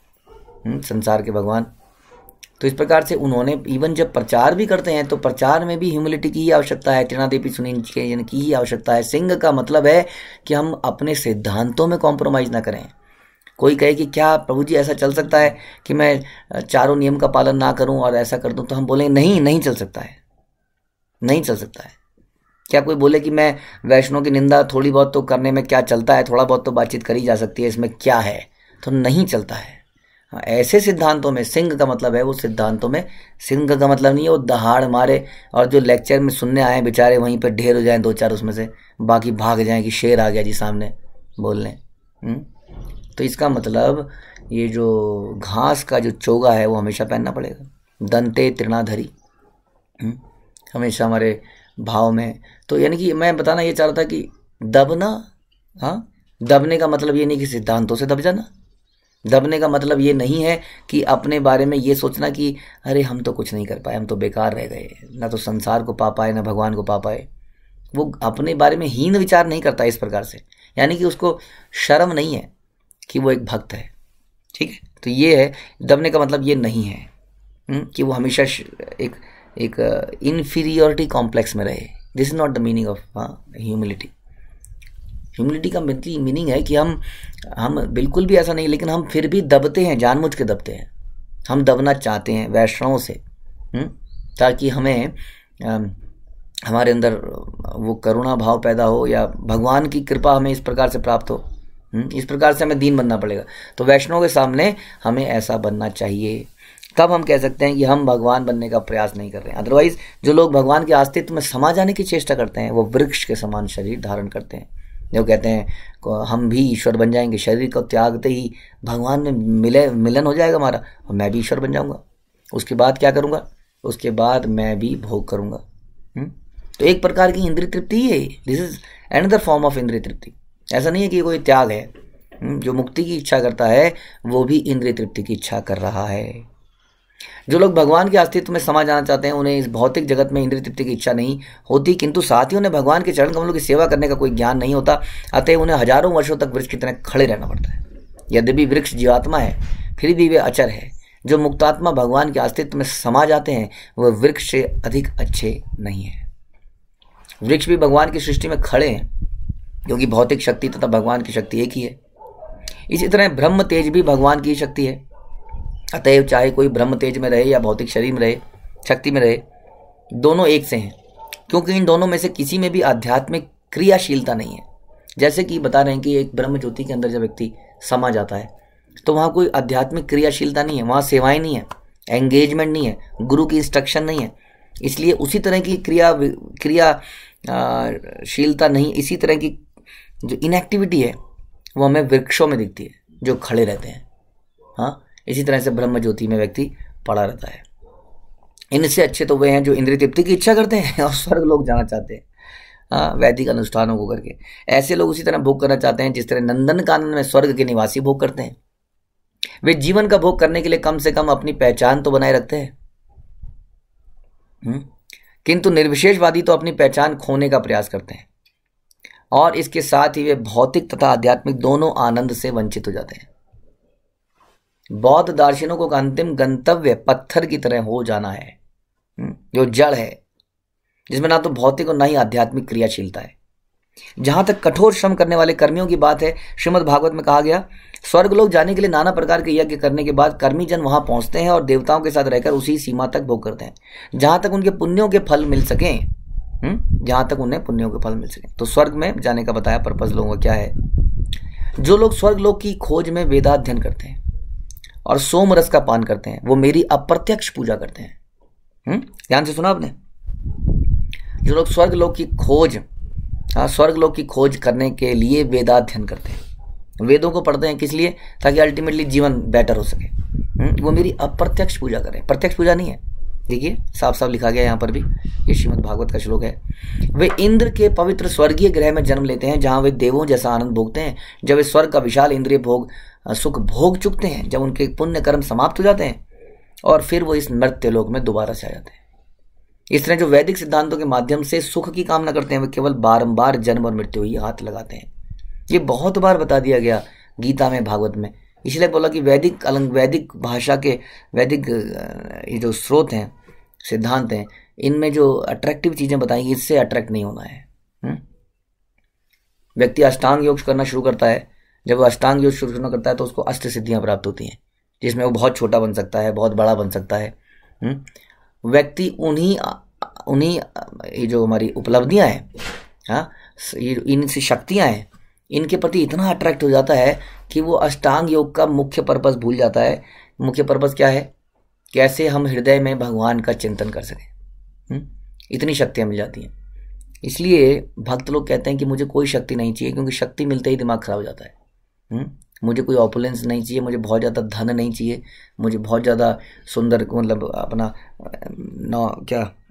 संसार के भगवान। तो इस प्रकार से उन्होंने इवन जब प्रचार भी करते हैं तो प्रचार में भी ह्यूमिलिटी की ही आवश्यकता है, तृणादीपी सुनीचेन की ही आवश्यकता है। सिंह का मतलब है कि हम अपने सिद्धांतों में कॉम्प्रोमाइज़ ना करें। कोई कहे कि क्या प्रभु जी ऐसा चल सकता है कि मैं चारों नियम का पालन ना करूं और ऐसा कर दूं, तो हम बोलेंगे नहीं चल सकता है, नहीं चल सकता है। क्या कोई बोले कि मैं वैष्णव की निंदा थोड़ी बहुत तो करने में क्या चलता है, थोड़ा बहुत तो बातचीत करी जा सकती है, इसमें क्या है, तो नहीं चलता है। ऐसे सिद्धांतों में सिंह का मतलब है, वो सिद्धांतों में सिंह का मतलब नहीं है वो दहाड़ मारे और जो लेक्चर में सुनने आए बेचारे वहीं पे ढेर हो जाएं 2-4 उसमें से, बाकी भाग जाएं कि शेर आ गया जी सामने बोलने। तो इसका मतलब ये जो घास का जो चोगा है वो हमेशा पहनना पड़ेगा। दंते तृणाधरी हमेशा हमारे भाव में। तो यानी कि मैं बताना ये चाह रहा था कि दबना, हाँ दबने का मतलब ये नहीं कि सिद्धांतों से दब जाना। दबने का मतलब ये नहीं है कि अपने बारे में ये सोचना कि अरे हम तो कुछ नहीं कर पाए, हम तो बेकार रह गए, ना तो संसार को पा पाए ना भगवान को पा पाए। वो अपने बारे में हीन विचार नहीं करता इस प्रकार से, यानी कि उसको शर्म नहीं है कि वो एक भक्त है। ठीक है, तो ये है दबने का मतलब ये नहीं है कि वो हमेशा एक इन्फीरियोरिटी कॉम्प्लेक्स में रहे। This is not the meaning of humility. Humility का मीनिंग है कि हम बिल्कुल भी ऐसा नहीं, लेकिन हम फिर भी दबते हैं, जानबूझ के दबते हैं। हम दबना चाहते हैं वैष्णवों से, ताकि हमें हमारे अंदर वो करुणा भाव पैदा हो या भगवान की कृपा हमें इस प्रकार से प्राप्त हो। इस प्रकार से हमें दीन बनना पड़ेगा। तो वैष्णव के सामने हमें ऐसा बनना चाहिए। तब हम कह सकते हैं कि हम भगवान बनने का प्रयास नहीं कर रहे हैं। अदरवाइज जो लोग भगवान के अस्तित्व में समा जाने की चेष्टा करते हैं वो वृक्ष के समान शरीर धारण करते हैं। जो कहते हैं हम भी ईश्वर बन जाएंगे, शरीर को त्यागते ही भगवान में मिलन हो जाएगा हमारा और मैं भी ईश्वर बन जाऊंगा। उसके बाद क्या करूंगा? उसके बाद मैं भी भोग करूंगा। तो एक प्रकार की इंद्रिय तृप्ति ही है। This is another form of इंद्रिय तृप्ति। ऐसा नहीं है कि कोई त्याग है। जो मुक्ति की इच्छा करता है वो भी इंद्रिय तृप्ति की इच्छा कर रहा है। जो लोग भगवान के अस्तित्व में समा जाना चाहते हैं उन्हें इस भौतिक जगत में इंद्रिय तृप्ति की इच्छा नहीं होती, किंतु साथ ही उन्हें भगवान के चरण कमलों की सेवा करने का कोई ज्ञान नहीं होता। अतः उन्हें हजारों वर्षों तक वृक्ष की तरह खड़े रहना पड़ता है। यद्यपि वृक्ष जीवात्मा है फिर भी वे अचर है। जो मुक्तात्मा भगवान के अस्तित्व में समा जाते हैं वह वृक्ष से अधिक अच्छे नहीं है। वृक्ष भी भगवान की सृष्टि में खड़े हैं क्योंकि भौतिक शक्ति तथा भगवान की शक्ति एक ही है। इसी तरह ब्रह्म तेज भी भगवान की शक्ति है। अतएव चाहे कोई ब्रह्म तेज में रहे या भौतिक शरीर में रहे, शक्ति में रहे, दोनों एक से हैं, क्योंकि इन दोनों में से किसी में भी आध्यात्मिक क्रियाशीलता नहीं है। जैसे कि बता रहे हैं कि एक ब्रह्म ज्योति के अंदर जब व्यक्ति समा जाता है तो वहाँ कोई आध्यात्मिक क्रियाशीलता नहीं है, वहाँ सेवाएं नहीं है, एंगेजमेंट नहीं है, गुरु की इंस्ट्रक्शन नहीं है। इसलिए उसी तरह की क्रियाशीलता नहीं, इसी तरह की जो इनएक्टिविटी है वो हमें वृक्षों में दिखती है जो खड़े रहते हैं। हाँ, इसी तरह से ब्रह्म ज्योति में व्यक्ति पड़ा रहता है। इनसे अच्छे तो वे हैं जो इंद्रिय तृप्ति की इच्छा करते हैं और स्वर्ग लोग जाना चाहते हैं, हाँ, वैदिक अनुष्ठानों को करके। ऐसे लोग उसी तरह भोग करना चाहते हैं जिस तरह नंदन कानन में स्वर्ग के निवासी भोग करते हैं। वे जीवन का भोग करने के लिए कम से कम अपनी पहचान तो बनाए रखते हैं, किंतु निर्विशेषवादी तो अपनी पहचान खोने का प्रयास करते हैं और इसके साथ ही वे भौतिक तथा आध्यात्मिक दोनों आनंद से वंचित हो जाते हैं। बौद्ध दार्शनिकों का अंतिम गंतव्य पत्थर की तरह हो जाना है, जो जड़ है, जिसमें ना तो भौतिक और ना ही आध्यात्मिक क्रियाशीलता है। जहां तक कठोर श्रम करने वाले कर्मियों की बात है, श्रीमद् भागवत में कहा गया, स्वर्ग लोग जाने के लिए नाना प्रकार के यज्ञ करने के बाद कर्मी जन वहां पहुंचते हैं और देवताओं के साथ रहकर उसी सीमा तक भोग करते हैं जहां तक उनके पुण्यों के फल मिल सके, जहां तक उन्हें पुण्यों के फल मिल सके। तो स्वर्ग में जाने का बताया पर्पज लोगों का क्या है। जो लोग स्वर्ग लोक की खोज में वेदाध्ययन करते हैं और सोम रस का पान करते हैं वो मेरी अप्रत्यक्ष पूजा करते हैं। ध्यान से सुना आपने? जो लोग स्वर्ग लोक की खोज करने के लिए वेदाध्ययन करते हैं, वेदों को पढ़ते हैं, किस लिए? ताकि अल्टीमेटली जीवन बेटर हो सके। वो मेरी अप्रत्यक्ष पूजा करें। प्रत्यक्ष पूजा नहीं है, देखिए साफ साफ लिखा गया यहाँ पर भी, ये श्रीमद् भागवत का श्लोक है। वे इंद्र के पवित्र स्वर्गीय ग्रह में जन्म लेते हैं जहाँ वे देवों जैसा आनंद भोगते हैं। जब वे स्वर्ग का विशाल इंद्रिय भोग सुख भोग चुकते हैं, जब उनके पुण्य कर्म समाप्त हो जाते हैं और फिर वो इस मर्त्य लोक में दोबारा से आ जाते हैं। इस तरह जो वैदिक सिद्धांतों के माध्यम से सुख की कामना करते हैं वे केवल बारंबार जन्म और मृत्यु ही हाथ लगाते हैं। ये बहुत बार बता दिया गया गीता में, भागवत में। इसलिए बोला कि वैदिक भाषा के वैदिक ये जो स्रोत हैं, सिद्धांत हैं, इनमें जो अट्रैक्टिव चीजें बताई इससे अट्रैक्ट नहीं होना है। व्यक्ति अष्टांग योग करना शुरू करता है, जब वो अष्टांग योग शुरू करता है तो उसको अष्ट सिद्धियां प्राप्त होती हैं, जिसमें वो बहुत छोटा बन सकता है, बहुत बड़ा बन सकता है। व्यक्ति उन्हीं ये जो हमारी उपलब्धियां हैं, हाँ, इनसी शक्तियां हैं, इनके प्रति इतना अट्रैक्ट हो जाता है कि वो अष्टांग योग का मुख्य पर्पस भूल जाता है। मुख्य पर्पस क्या है? कैसे हम हृदय में भगवान का चिंतन कर सकें। इतनी शक्तियां मिल जाती हैं। इसलिए भक्त लोग कहते हैं कि मुझे कोई शक्ति नहीं चाहिए, क्योंकि शक्ति मिलते ही दिमाग खराब हो जाता है। मुझे कोई ऑपुलेंस नहीं चाहिए, मुझे बहुत ज़्यादा धन नहीं चाहिए, मुझे बहुत ज़्यादा सुंदर मतलब अपना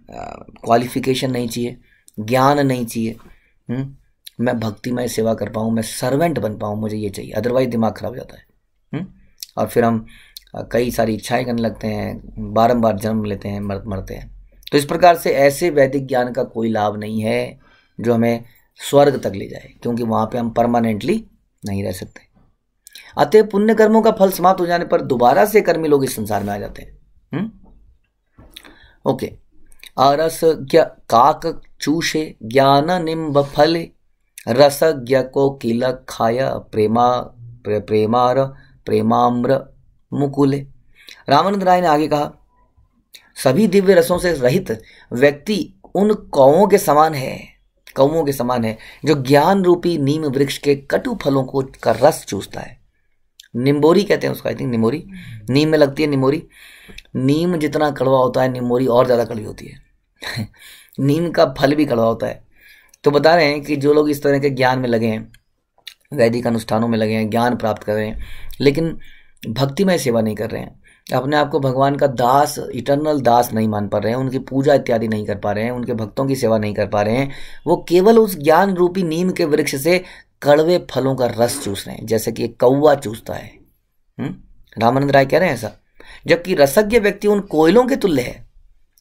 क्वालिफिकेशन नहीं चाहिए, ज्ञान नहीं चाहिए। मैं भक्तिमय सेवा कर पाऊँ, मैं सर्वेंट बन पाऊँ, मुझे ये चाहिए, अदरवाइज दिमाग खराब हो जाता है। और फिर हम कई सारी इच्छाएं करने लगते हैं, बारंबार जन्म लेते हैं, मरते हैं। तो इस प्रकार से ऐसे वैदिक ज्ञान का कोई लाभ नहीं है जो हमें स्वर्ग तक ले जाए, क्योंकि वहाँ पे हम परमानेंटली नहीं रह सकते। अतः पुण्य कर्मों का फल समाप्त हो जाने पर दोबारा से कर्मी लोग इस संसार में आ जाते हैं। ओके। अरस काक चूषे ज्ञान निम्ब फले रसज्ञ को किल खाया प्रेमाम्र मुकुले। रामानंद राय ने आगे कहा, सभी दिव्य रसों से रहित व्यक्ति उन कौओं के समान है जो ज्ञान रूपी नीम वृक्ष के कटु फलों को का रस चूसता है। निम्बोरी कहते हैं उसको, आई थिंक निमोरी, नीम में लगती है निमोरी। नीम जितना कड़वा होता है निम्बोरी और ज़्यादा कड़वी होती है। नीम का फल भी कड़वा होता है। तो बता रहे हैं कि जो लोग इस तरह के ज्ञान में लगे हैं, वैदिक अनुष्ठानों में लगे हैं, ज्ञान प्राप्त कर रहे हैं, लेकिन भक्तिमय सेवा नहीं कर रहे हैं, अपने आप को भगवान का दास, इटर्नल दास नहीं मान पा रहे हैं, उनकी पूजा इत्यादि नहीं कर पा रहे हैं, उनके भक्तों की सेवा नहीं कर पा रहे हैं, वो केवल उस ज्ञान रूपी नीम के वृक्ष से कड़वे फलों का रस चूस रहे हैं, जैसे कि एक कौवा चूसता है। रामानंद राय कह रहे हैं ऐसा। जबकि रसज्ञ व्यक्ति उन कोयलों के तुल्य है।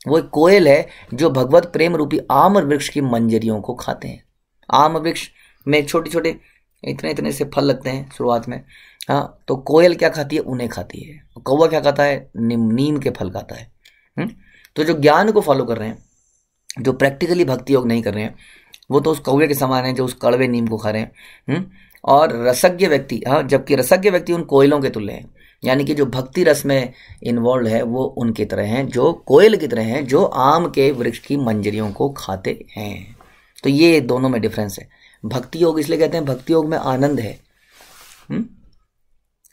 वो एक कोयल है जो भगवत प्रेम रूपी आम वृक्ष की मंजरियों को खाते हैं। आम वृक्ष में छोटे छोटे इतने इतने से फल लगते हैं शुरुआत में। हाँ, तो कोयल क्या खाती है? उन्हें खाती है। कौवा क्या खाता है? नीम के फल खाता है। तो जो ज्ञान को फॉलो कर रहे हैं, जो प्रैक्टिकली भक्ति योग नहीं कर रहे हैं, वो तो उस कौवे के समान है जो उस कड़वे नीम को खा रहे हैं। और रसज्ञ व्यक्ति, हाँ, जबकि रसज्ञ व्यक्ति उन कोयलों के तुल्य हैं, यानी कि जो भक्ति रस में इन्वॉल्व है वो उनकी तरह हैं, जो कोयल की तरह हैं, जो आम के वृक्ष की मंजरियों को खाते हैं। तो ये दोनों में डिफरेंस है। भक्ति योग इसलिए कहते हैं भक्ति योग में आनंद है।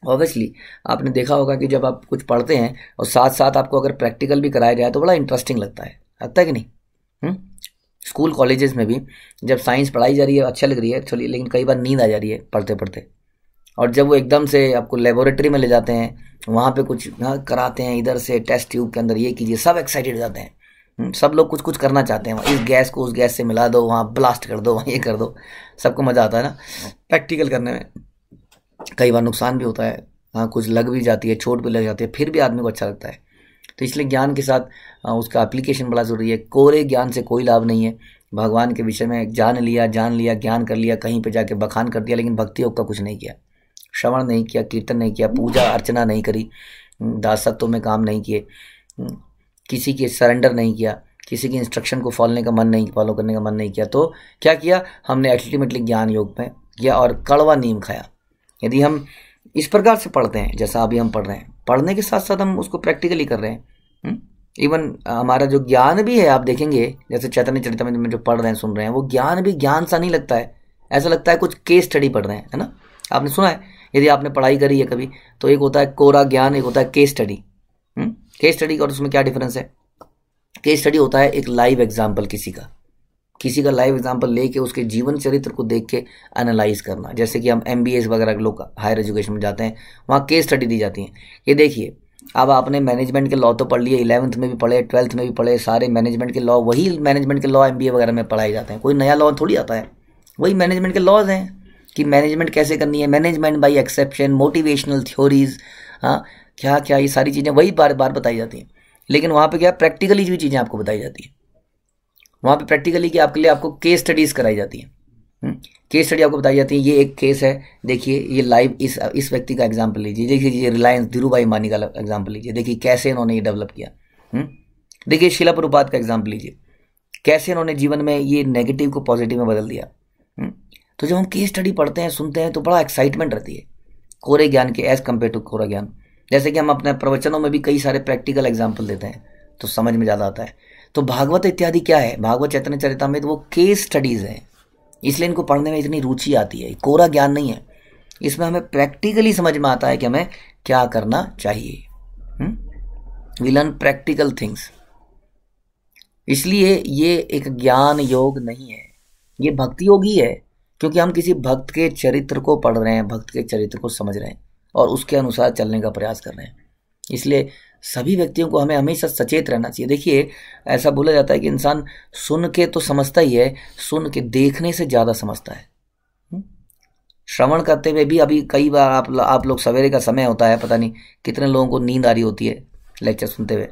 ऑब्वियसली आपने देखा होगा कि जब आप कुछ पढ़ते हैं और साथ साथ आपको अगर प्रैक्टिकल भी कराया जाए तो बड़ा इंटरेस्टिंग लगता है कि नहीं? स्कूल कॉलेजेस में भी जब साइंस पढ़ाई जा रही है अच्छा लग रही है चलिए, लेकिन कई बार नींद आ जा रही है पढ़ते पढ़ते, और जब वो एकदम से आपको लेबोरेटरी में ले जाते हैं, वहाँ पे कुछ कराते हैं, इधर से टेस्ट ट्यूब के अंदर ये कीजिए, सब एक्साइटेड हो जाते हैं। सब लोग कुछ कुछ करना चाहते हैं, इस गैस को उस गैस से मिला दो, वहाँ ब्लास्ट कर दो, वहाँ ये कर दो, सबको मज़ा आता है ना प्रैक्टिकल करने में। कई बार नुकसान भी होता है, हाँ, कुछ लग भी जाती है, चोट भी लग जाती है, फिर भी आदमी को अच्छा लगता है। तो इसलिए ज्ञान के साथ उसका एप्लीकेशन बड़ा ज़रूरी है। कोरे ज्ञान से कोई लाभ नहीं है। भगवान के विषय में जान लिया, ज्ञान कर लिया, कहीं पे जाके बखान कर दिया, लेकिन भक्ति योग का कुछ नहीं किया, श्रवण नहीं किया, कीर्तन नहीं किया, पूजा अर्चना नहीं करी, दासत्व में काम नहीं किए, किसी के सरेंडर नहीं किया, किसी की इंस्ट्रक्शन को फॉलो करने का मन नहीं किया, तो क्या किया हमने? अल्टीमेटली ज्ञान योग में किया और कड़वा नीम खाया। यदि हम इस प्रकार से पढ़ते हैं जैसा अभी हम पढ़ रहे हैं, पढ़ने के साथ साथ हम उसको प्रैक्टिकली कर रहे हैं, इवन हमारा जो ज्ञान भी है, आप देखेंगे जैसे चैतन्य चरितामृत में जो पढ़ रहे हैं, सुन रहे हैं, वो ज्ञान भी ज्ञान सा नहीं लगता है, ऐसा लगता है कुछ केस स्टडी पढ़ रहे हैं, है ना? आपने सुना है, यदि आपने पढ़ाई करी है कभी, तो एक होता है कोरा ज्ञान, एक होता है केस स्टडी। केस स्टडी और उसमें क्या डिफरेंस है? केस स्टडी होता है एक लाइव एग्जाम्पल, किसी का लाइव एग्जाम्पल लेके उसके जीवन चरित्र को देख के एनालाइज करना। जैसे कि हम MBA वगैरह लोग हायर एजुकेशन में जाते हैं, वहाँ केस स्टडी दी जाती है। ये देखिए, अब आपने मैनेजमेंट के लॉ तो पढ़ लिए, 11th में भी पढ़े, 12th में भी पढ़े, सारे मैनेजमेंट के लॉ, वही मैनेजमेंट के लॉ MBA वगैरह में पढ़ाए जाते हैं, कोई नया लॉ थोड़ी आता है, वही मैनेजमेंट के लॉज हैं कि मैनेजमेंट कैसे करनी है, management by exception, motivational theories, हाँ, क्या क्या, ये सारी चीज़ें वही बार बार बताई जाती हैं। लेकिन वहाँ पे क्या प्रैक्टिकली भी चीज़ें आपको बताई जाती है, वहाँ पे प्रैक्टिकली कि आपके लिए आपको केस स्टडीज़ कराई जाती है। केस स्टडी आपको बताई जाती है, ये एक केस है, देखिए ये लाइव इस व्यक्ति का एग्जाम्पल लीजिए, देखिए ये रिलायंस धीरूभाई अंबानी का एग्जाम्पल लीजिए, देखिए कैसे इन्होंने ये डेवलप किया। देखिए शिला प्रभुपाद का एग्जाम्पल लीजिए, कैसे इन्होंने जीवन में ये नेगेटिव को पॉजिटिव में बदल दिया। तो जब हम केस स्टडी पढ़ते हैं, सुनते हैं, तो बड़ा एक्साइटमेंट रहती है कोरे ज्ञान के एज कम्पेयर टू कोरा ज्ञान। जैसे कि हम अपने प्रवचनों में भी कई सारे प्रैक्टिकल एग्जाम्पल देते हैं, तो समझ में ज़्यादा आता है। तो भागवत इत्यादि क्या है? भागवत चैतन्य चरितामृत वो केस स्टडीज़ हैं, इसलिए इनको पढ़ने में इतनी रुचि आती है। कोरा ज्ञान नहीं है, इसमें हमें प्रैक्टिकली समझ में आता है कि हमें क्या करना चाहिए। We learn practical things. इसलिए ये एक ज्ञान योग नहीं है, ये भक्ति योग ही है, क्योंकि हम किसी भक्त के चरित्र को पढ़ रहे हैं, भक्त के चरित्र को समझ रहे हैं और उसके अनुसार चलने का प्रयास कर रहे हैं। इसलिए सभी व्यक्तियों को हमें हमेशा सचेत रहना चाहिए। देखिए, ऐसा बोला जाता है कि इंसान सुन के तो समझता ही है, सुन के देखने से ज़्यादा समझता है। श्रवण करते हुए भी अभी कई बार आप लोग, सवेरे का समय होता है, पता नहीं कितने लोगों को नींद आ रही होती है लेक्चर सुनते हुए,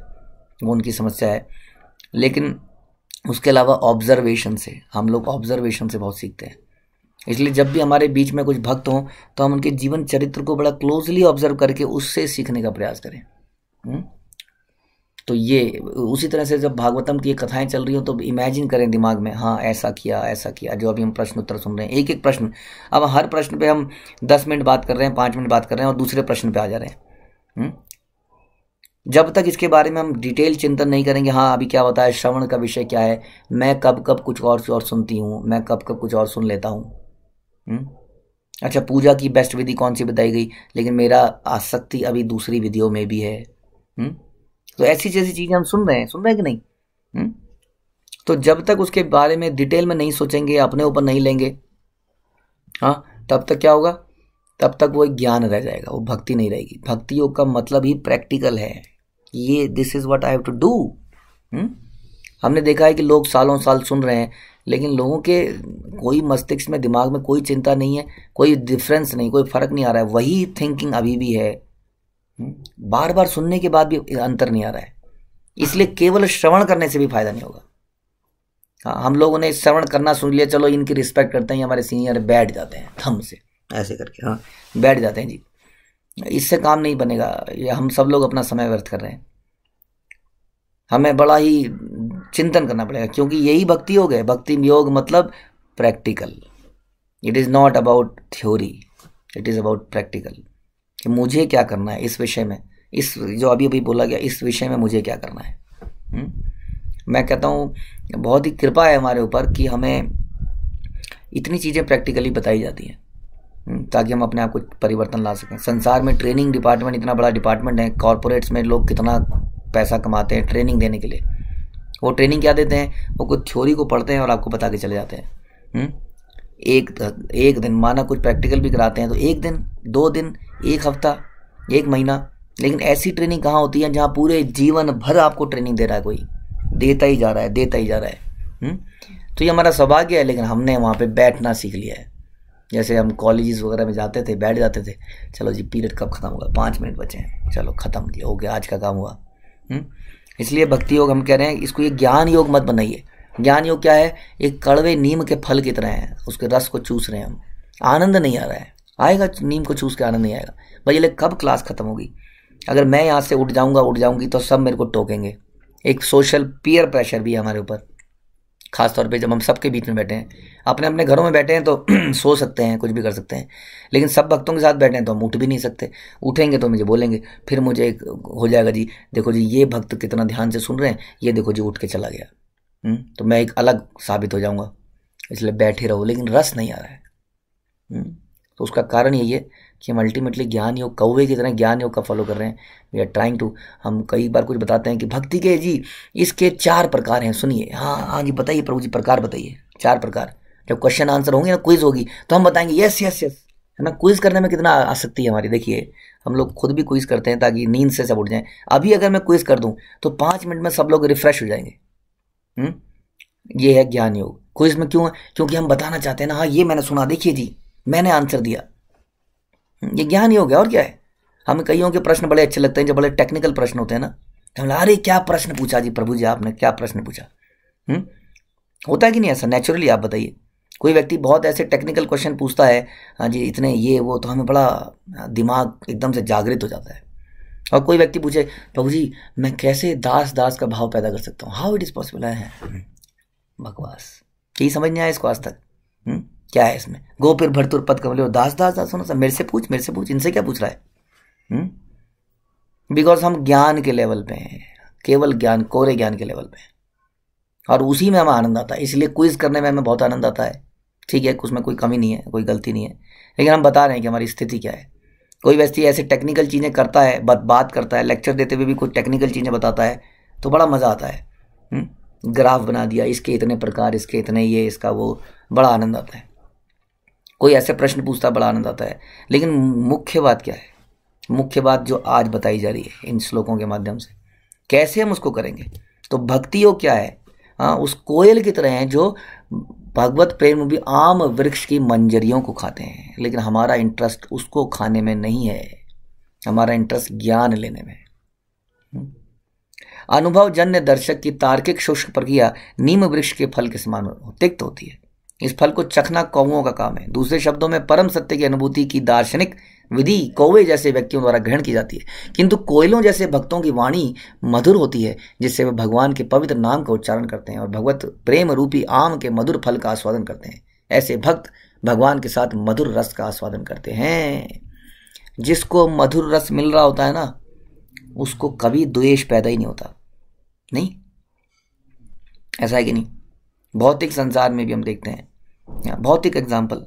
वो उनकी समस्या है। लेकिन उसके अलावा ऑब्जर्वेशन से, हम लोग ऑब्जर्वेशन से बहुत सीखते हैं। इसलिए जब भी हमारे बीच में कुछ भक्त हों तो हम उनके जीवन चरित्र को बड़ा क्लोजली ऑब्जर्व करके उससे सीखने का प्रयास करें। तो ये उसी तरह से जब भागवतम की कथाएं चल रही हो तो इमेजिन करें दिमाग में, हाँ ऐसा किया, जो अभी हम प्रश्न उत्तर सुन रहे हैं, एक एक प्रश्न। अब हर प्रश्न पे हम 10 मिनट बात कर रहे हैं, 5 मिनट बात कर रहे हैं और दूसरे प्रश्न पे आ जा रहे हैं। जब तक इसके बारे में हम डिटेल चिंतन नहीं करेंगे, हाँ अभी क्या होता है, श्रवण का विषय क्या है, मैं कब कब कुछ और सुनती हूँ, मैं कब कब कुछ और सुन लेता हूँ, अच्छा, पूजा की बेस्ट विधि कौन सी बताई गई, लेकिन मेरा आसक्ति अभी दूसरी विधियों में भी है। तो ऐसी जैसी चीजें हम सुन रहे हैं कि नहीं। तो जब तक उसके बारे में डिटेल में नहीं सोचेंगे, अपने ऊपर नहीं लेंगे, हाँ, तब तक क्या होगा, तब तक वो ज्ञान रह जाएगा, वो भक्ति नहीं रहेगी। भक्ति योग का मतलब ही प्रैक्टिकल है, ये this is what I have to do. हमने देखा है कि लोग सालों साल सुन रहे हैं, लेकिन लोगों के कोई मस्तिष्क में, दिमाग में कोई चिंता नहीं है, कोई डिफरेंस नहीं, कोई फर्क नहीं आ रहा है, वही थिंकिंग अभी भी है। बार बार सुनने के बाद भी अंतर नहीं आ रहा है, इसलिए केवल श्रवण करने से भी फायदा नहीं होगा। हाँ, हम लोगों ने श्रवण करना सुन लिया, चलो इनकी रिस्पेक्ट करते हैं, हमारे सीनियर, बैठ जाते हैं थम से ऐसे करके, हाँ बैठ जाते हैं जी, इससे काम नहीं बनेगा। ये हम सब लोग अपना समय व्यर्थ कर रहे हैं। हमें बड़ा ही चिंतन करना पड़ेगा, क्योंकि यही भक्ति योग है। भक्ति योग मतलब practical. It is not about theory, it is about practical, कि मुझे क्या करना है इस विषय में, इस जो अभी अभी बोला गया, इस विषय में मुझे क्या करना है। मैं कहता हूँ बहुत ही कृपा है हमारे ऊपर कि हमें इतनी चीज़ें प्रैक्टिकली बताई जाती हैं, ताकि हम अपने आप को परिवर्तन ला सकें। संसार में ट्रेनिंग डिपार्टमेंट इतना बड़ा डिपार्टमेंट है, कॉरपोरेट्स में लोग कितना पैसा कमाते हैं ट्रेनिंग देने के लिए। वो ट्रेनिंग क्या देते हैं, वो कुछ थ्योरी को पढ़ते हैं और आपको बता के चले जाते हैं। एक दिन माना कुछ प्रैक्टिकल भी कराते हैं, तो 1 दिन 2 दिन 1 हफ्ता 1 महीना, लेकिन ऐसी ट्रेनिंग कहाँ होती है जहाँ पूरे जीवन भर आपको ट्रेनिंग दे रहा है, कोई देता ही जा रहा है, देता ही जा रहा है। तो ये हमारा सौभाग्य है, लेकिन हमने वहाँ पे बैठना सीख लिया है। जैसे हम कॉलेजेस वगैरह में जाते थे, बैठ जाते थे, चलो जी पीरियड कब खत्म होगा, 5 मिनट बचे हैं, चलो खत्म किया, हो गया, आज का काम हुआ। इसलिए भक्ति योग हम कह रहे हैं, इसको ये ज्ञान योग मत बनाइए। ज्ञान योग क्या है, एक कड़वे नीम के फल की तरह है, उसके रस को चूस रहे हैं हम, आनंद नहीं आ रहा है। आएगा नीम को चूस के आनंद नहीं आएगा। भाई ये कब क्लास खत्म होगी, अगर मैं यहाँ से उठ जाऊंगी तो सब मेरे को टोकेंगे। एक सोशल पीयर प्रेशर भी है हमारे ऊपर, खासतौर पे जब हम सबके बीच में बैठे हैं, अपने अपने घरों में बैठे हैं तो सो सकते हैं, कुछ भी कर सकते हैं, लेकिन सब भक्तों के साथ बैठे हैं तो हम उठ भी नहीं सकते। उठेंगे तो मुझे बोलेंगे, फिर मुझे एक हो जाएगा जी, देखो जी ये भक्त कितना ध्यान से सुन रहे हैं, ये देखो जी उठ के चला गया। तो मैं एक अलग साबित हो जाऊंगा। इसलिए बैठे रहो, लेकिन रस नहीं आ रहा है। तो उसका कारण यही है कि हम अल्टीमेटली ज्ञान योग, कौवे की तरह ज्ञान योग का फॉलो कर रहे हैं। वी आर ट्राइंग टू, हम कई बार कुछ बताते हैं कि भक्ति के जी इसके 4 प्रकार हैं, सुनिए। हाँ जी बताइए प्रभु जी, प्रकार बताइए, 4 प्रकार। जब क्वेश्चन आंसर होंगे ना, क्विज होगी, तो हम बताएंगे यस यस यस, है ना। क्विज करने में कितना आसक्ति है हमारी, देखिए हम लोग खुद भी क्विज करते हैं ताकि नींद से सब उठ जाएं। अभी अगर मैं क्विज कर दूं तो 5 मिनट में सब लोग रिफ्रेश हो जाएंगे। ये है ज्ञान योग। क्विज में क्यों है, क्योंकि हम बताना चाहते हैं ना, हाँ ये मैंने सुना, देखिए जी मैंने आंसर दिया। ये ज्ञान योग है, और क्या है। हमें कईयों के प्रश्न बड़े अच्छे लगते हैं, जब बड़े टेक्निकल प्रश्न होते हैं ना, हम अरे क्या प्रश्न पूछा जी प्रभु जी, आपने क्या प्रश्न पूछा। होता है कि नहीं ऐसा, नेचुरली आप बताइए। कोई व्यक्ति बहुत ऐसे टेक्निकल क्वेश्चन पूछता है, हाँ जी इतने ये वो, तो हमें बड़ा दिमाग एकदम से जागृत हो जाता है। और कोई व्यक्ति पूछे प्रभु जी मैं कैसे दास दास का भाव पैदा कर सकता हूँ, हाउ इट इज पॉसिबल है। बकवास, यही समझ नहीं आया इसको आज तक। क्या है इसमें, गोपिर भरतुर पद कमले और दास दास दास, सुनो मेरे से पूछ, इनसे क्या पूछ रहा है। बिकॉज हम ज्ञान के लेवल पे हैं, केवल ज्ञान, कोरे ज्ञान के लेवल पे हैं, और उसी में हमें आनंद आता है। इसलिए क्विज करने में हमें बहुत आनंद आता है। ठीक है, उसमें कोई कमी नहीं है, कोई गलती नहीं है, लेकिन हम बता रहे हैं कि हमारी स्थिति क्या है। कोई व्यक्ति ऐसे टेक्निकल चीज़ें करता है, बात करता है, लेक्चर देते हुए भी कोई टेक्निकल चीज़ें बताता है, तो बड़ा मज़ा आता है। ग्राफ बना दिया, इसके इतने प्रकार, इसके इतने ये, इसका वो, बड़ा आनंद आता है। कोई ऐसे प्रश्न पूछता है, बड़ा आनंद आता है। लेकिन मुख्य बात क्या है, मुख्य बात जो आज बताई जा रही है इन श्लोकों के माध्यम से, कैसे हम उसको करेंगे। तो भक्ति योग क्या है, हाँ उस कोयल की तरह है जो भगवत प्रेम भी आम वृक्ष की मंजरियों को खाते हैं, लेकिन हमारा इंटरेस्ट उसको खाने में नहीं है, हमारा इंटरेस्ट ज्ञान लेने में। अनुभव जन्य दर्शक की तार्किक शुष्क प्रक्रिया नीम वृक्ष के फल के समान तिक्त होती है। इस फल को चखना कौवों का काम है। दूसरे शब्दों में परम सत्य की अनुभूति की दार्शनिक विधि कौवे जैसे व्यक्तियों द्वारा ग्रहण की जाती है, किंतु कोयलों जैसे भक्तों की वाणी मधुर होती है, जिससे वे भगवान के पवित्र नाम का उच्चारण करते हैं और भगवत प्रेम रूपी आम के मधुर फल का आस्वादन करते हैं। ऐसे भक्त भगवान के साथ मधुर रस का आस्वादन करते हैं। जिसको मधुर रस मिल रहा होता है ना, उसको कभी द्वेष पैदा ही नहीं होता। नहीं, ऐसा है कि नहीं। भौतिक संसार में भी हम देखते हैं, भौतिक एग्जाम्पल,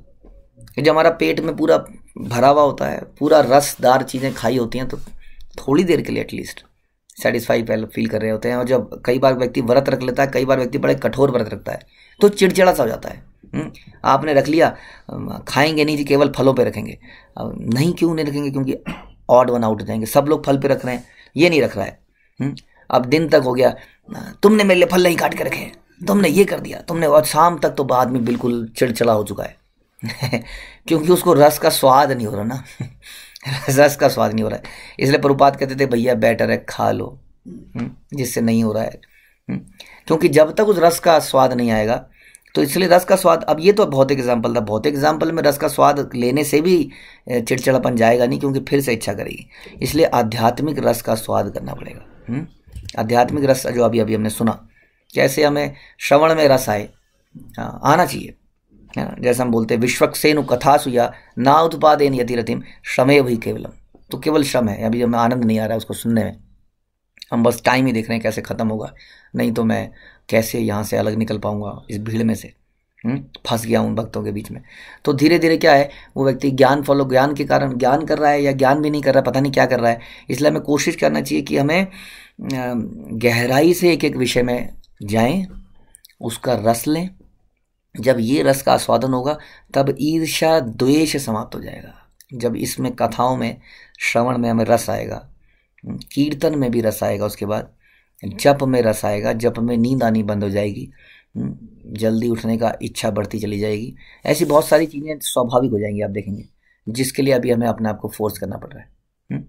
जब हमारा पेट में पूरा भरा हुआ होता है, पूरा रसदार चीज़ें खाई होती हैं, तो थोड़ी देर के लिए एटलीस्ट सेटिस्फाई फील कर रहे होते हैं। और जब कई बार व्यक्ति व्रत रख लेता है, कई बार व्यक्ति बड़े कठोर व्रत रखता है, तो चिड़चिड़ा सा हो जाता है। आपने रख लिया, खाएंगे नहीं जी, केवल फलों पे रखेंगे। नहीं, क्यों नहीं रखेंगे? क्योंकि ऑड वन आउट हो जाएंगे। सब लोग फल पे रख रहे हैं, ये नहीं रख रहा है। अब दिन तक हो गया, तुमने मेरे लिए फल नहीं काट के रखे हैं, तुमने ये कर दिया, तुमने, और शाम तक तो बाद में बिल्कुल चिड़चिड़ा हो चुका है क्योंकि उसको रस का स्वाद नहीं हो रहा ना रस का स्वाद नहीं हो रहा है। इसलिए प्रभुपाद कहते थे भैया बेटर है खा लो, जिससे नहीं हो रहा है। क्योंकि जब तक उस रस का स्वाद नहीं आएगा, तो इसलिए रस का स्वाद, अब ये तो भौतिक एग्जाम्पल था, भौतिक एग्जाम्पल में रस का स्वाद लेने से भी चिड़चिड़ापन जाएगा नहीं, क्योंकि फिर से इच्छा करेगी। इसलिए आध्यात्मिक रस का स्वाद करना पड़ेगा। आध्यात्मिक रस जो अभी अभी हमने सुना, कैसे हमें श्रवण में रस आए, आना चाहिए। जैसे हम बोलते हैं विश्वक्सेनु कथासु या ना उत्पादेन यतिरतिम श्रमे वही केवलम, तो केवल श्रम है। अभी हमें आनंद नहीं आ रहा है उसको सुनने में, हम बस टाइम ही देख रहे हैं कैसे ख़त्म होगा, नहीं तो मैं कैसे यहाँ से अलग निकल पाऊंगा इस भीड़ में से, फंस गया हूँ भक्तों के बीच में। तो धीरे धीरे क्या है, वो व्यक्ति ज्ञान के कारण ज्ञान कर रहा है या ज्ञान भी नहीं कर रहा, पता नहीं क्या कर रहा है। इसलिए हमें कोशिश करना चाहिए कि हमें गहराई से एक एक विषय में जाएं, उसका रस लें। जब ये रस का आस्वादन होगा, तब ईर्ष्या द्वेष समाप्त हो जाएगा। जब इसमें कथाओं में, श्रवण में हमें रस आएगा, कीर्तन में भी रस आएगा, उसके बाद जप में रस आएगा, जप में नींद आनी बंद हो जाएगी, जल्दी उठने का इच्छा बढ़ती चली जाएगी। ऐसी बहुत सारी चीज़ें स्वाभाविक हो जाएंगी, आप देखेंगे, जिसके लिए अभी हमें अपने आप को फोर्स करना पड़ रहा है।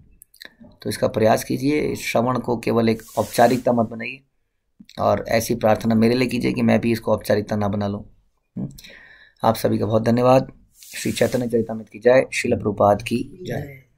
तो इसका प्रयास कीजिए, श्रवण को केवल एक औपचारिकता मत बनाइए, और ऐसी प्रार्थना मेरे लिए कीजिए कि मैं भी इसको औपचारिकता ना बना लूँ। आप सभी का बहुत धन्यवाद। श्री चैतन्य चरितामृत की जय, श्रील प्रभुपाद की जय।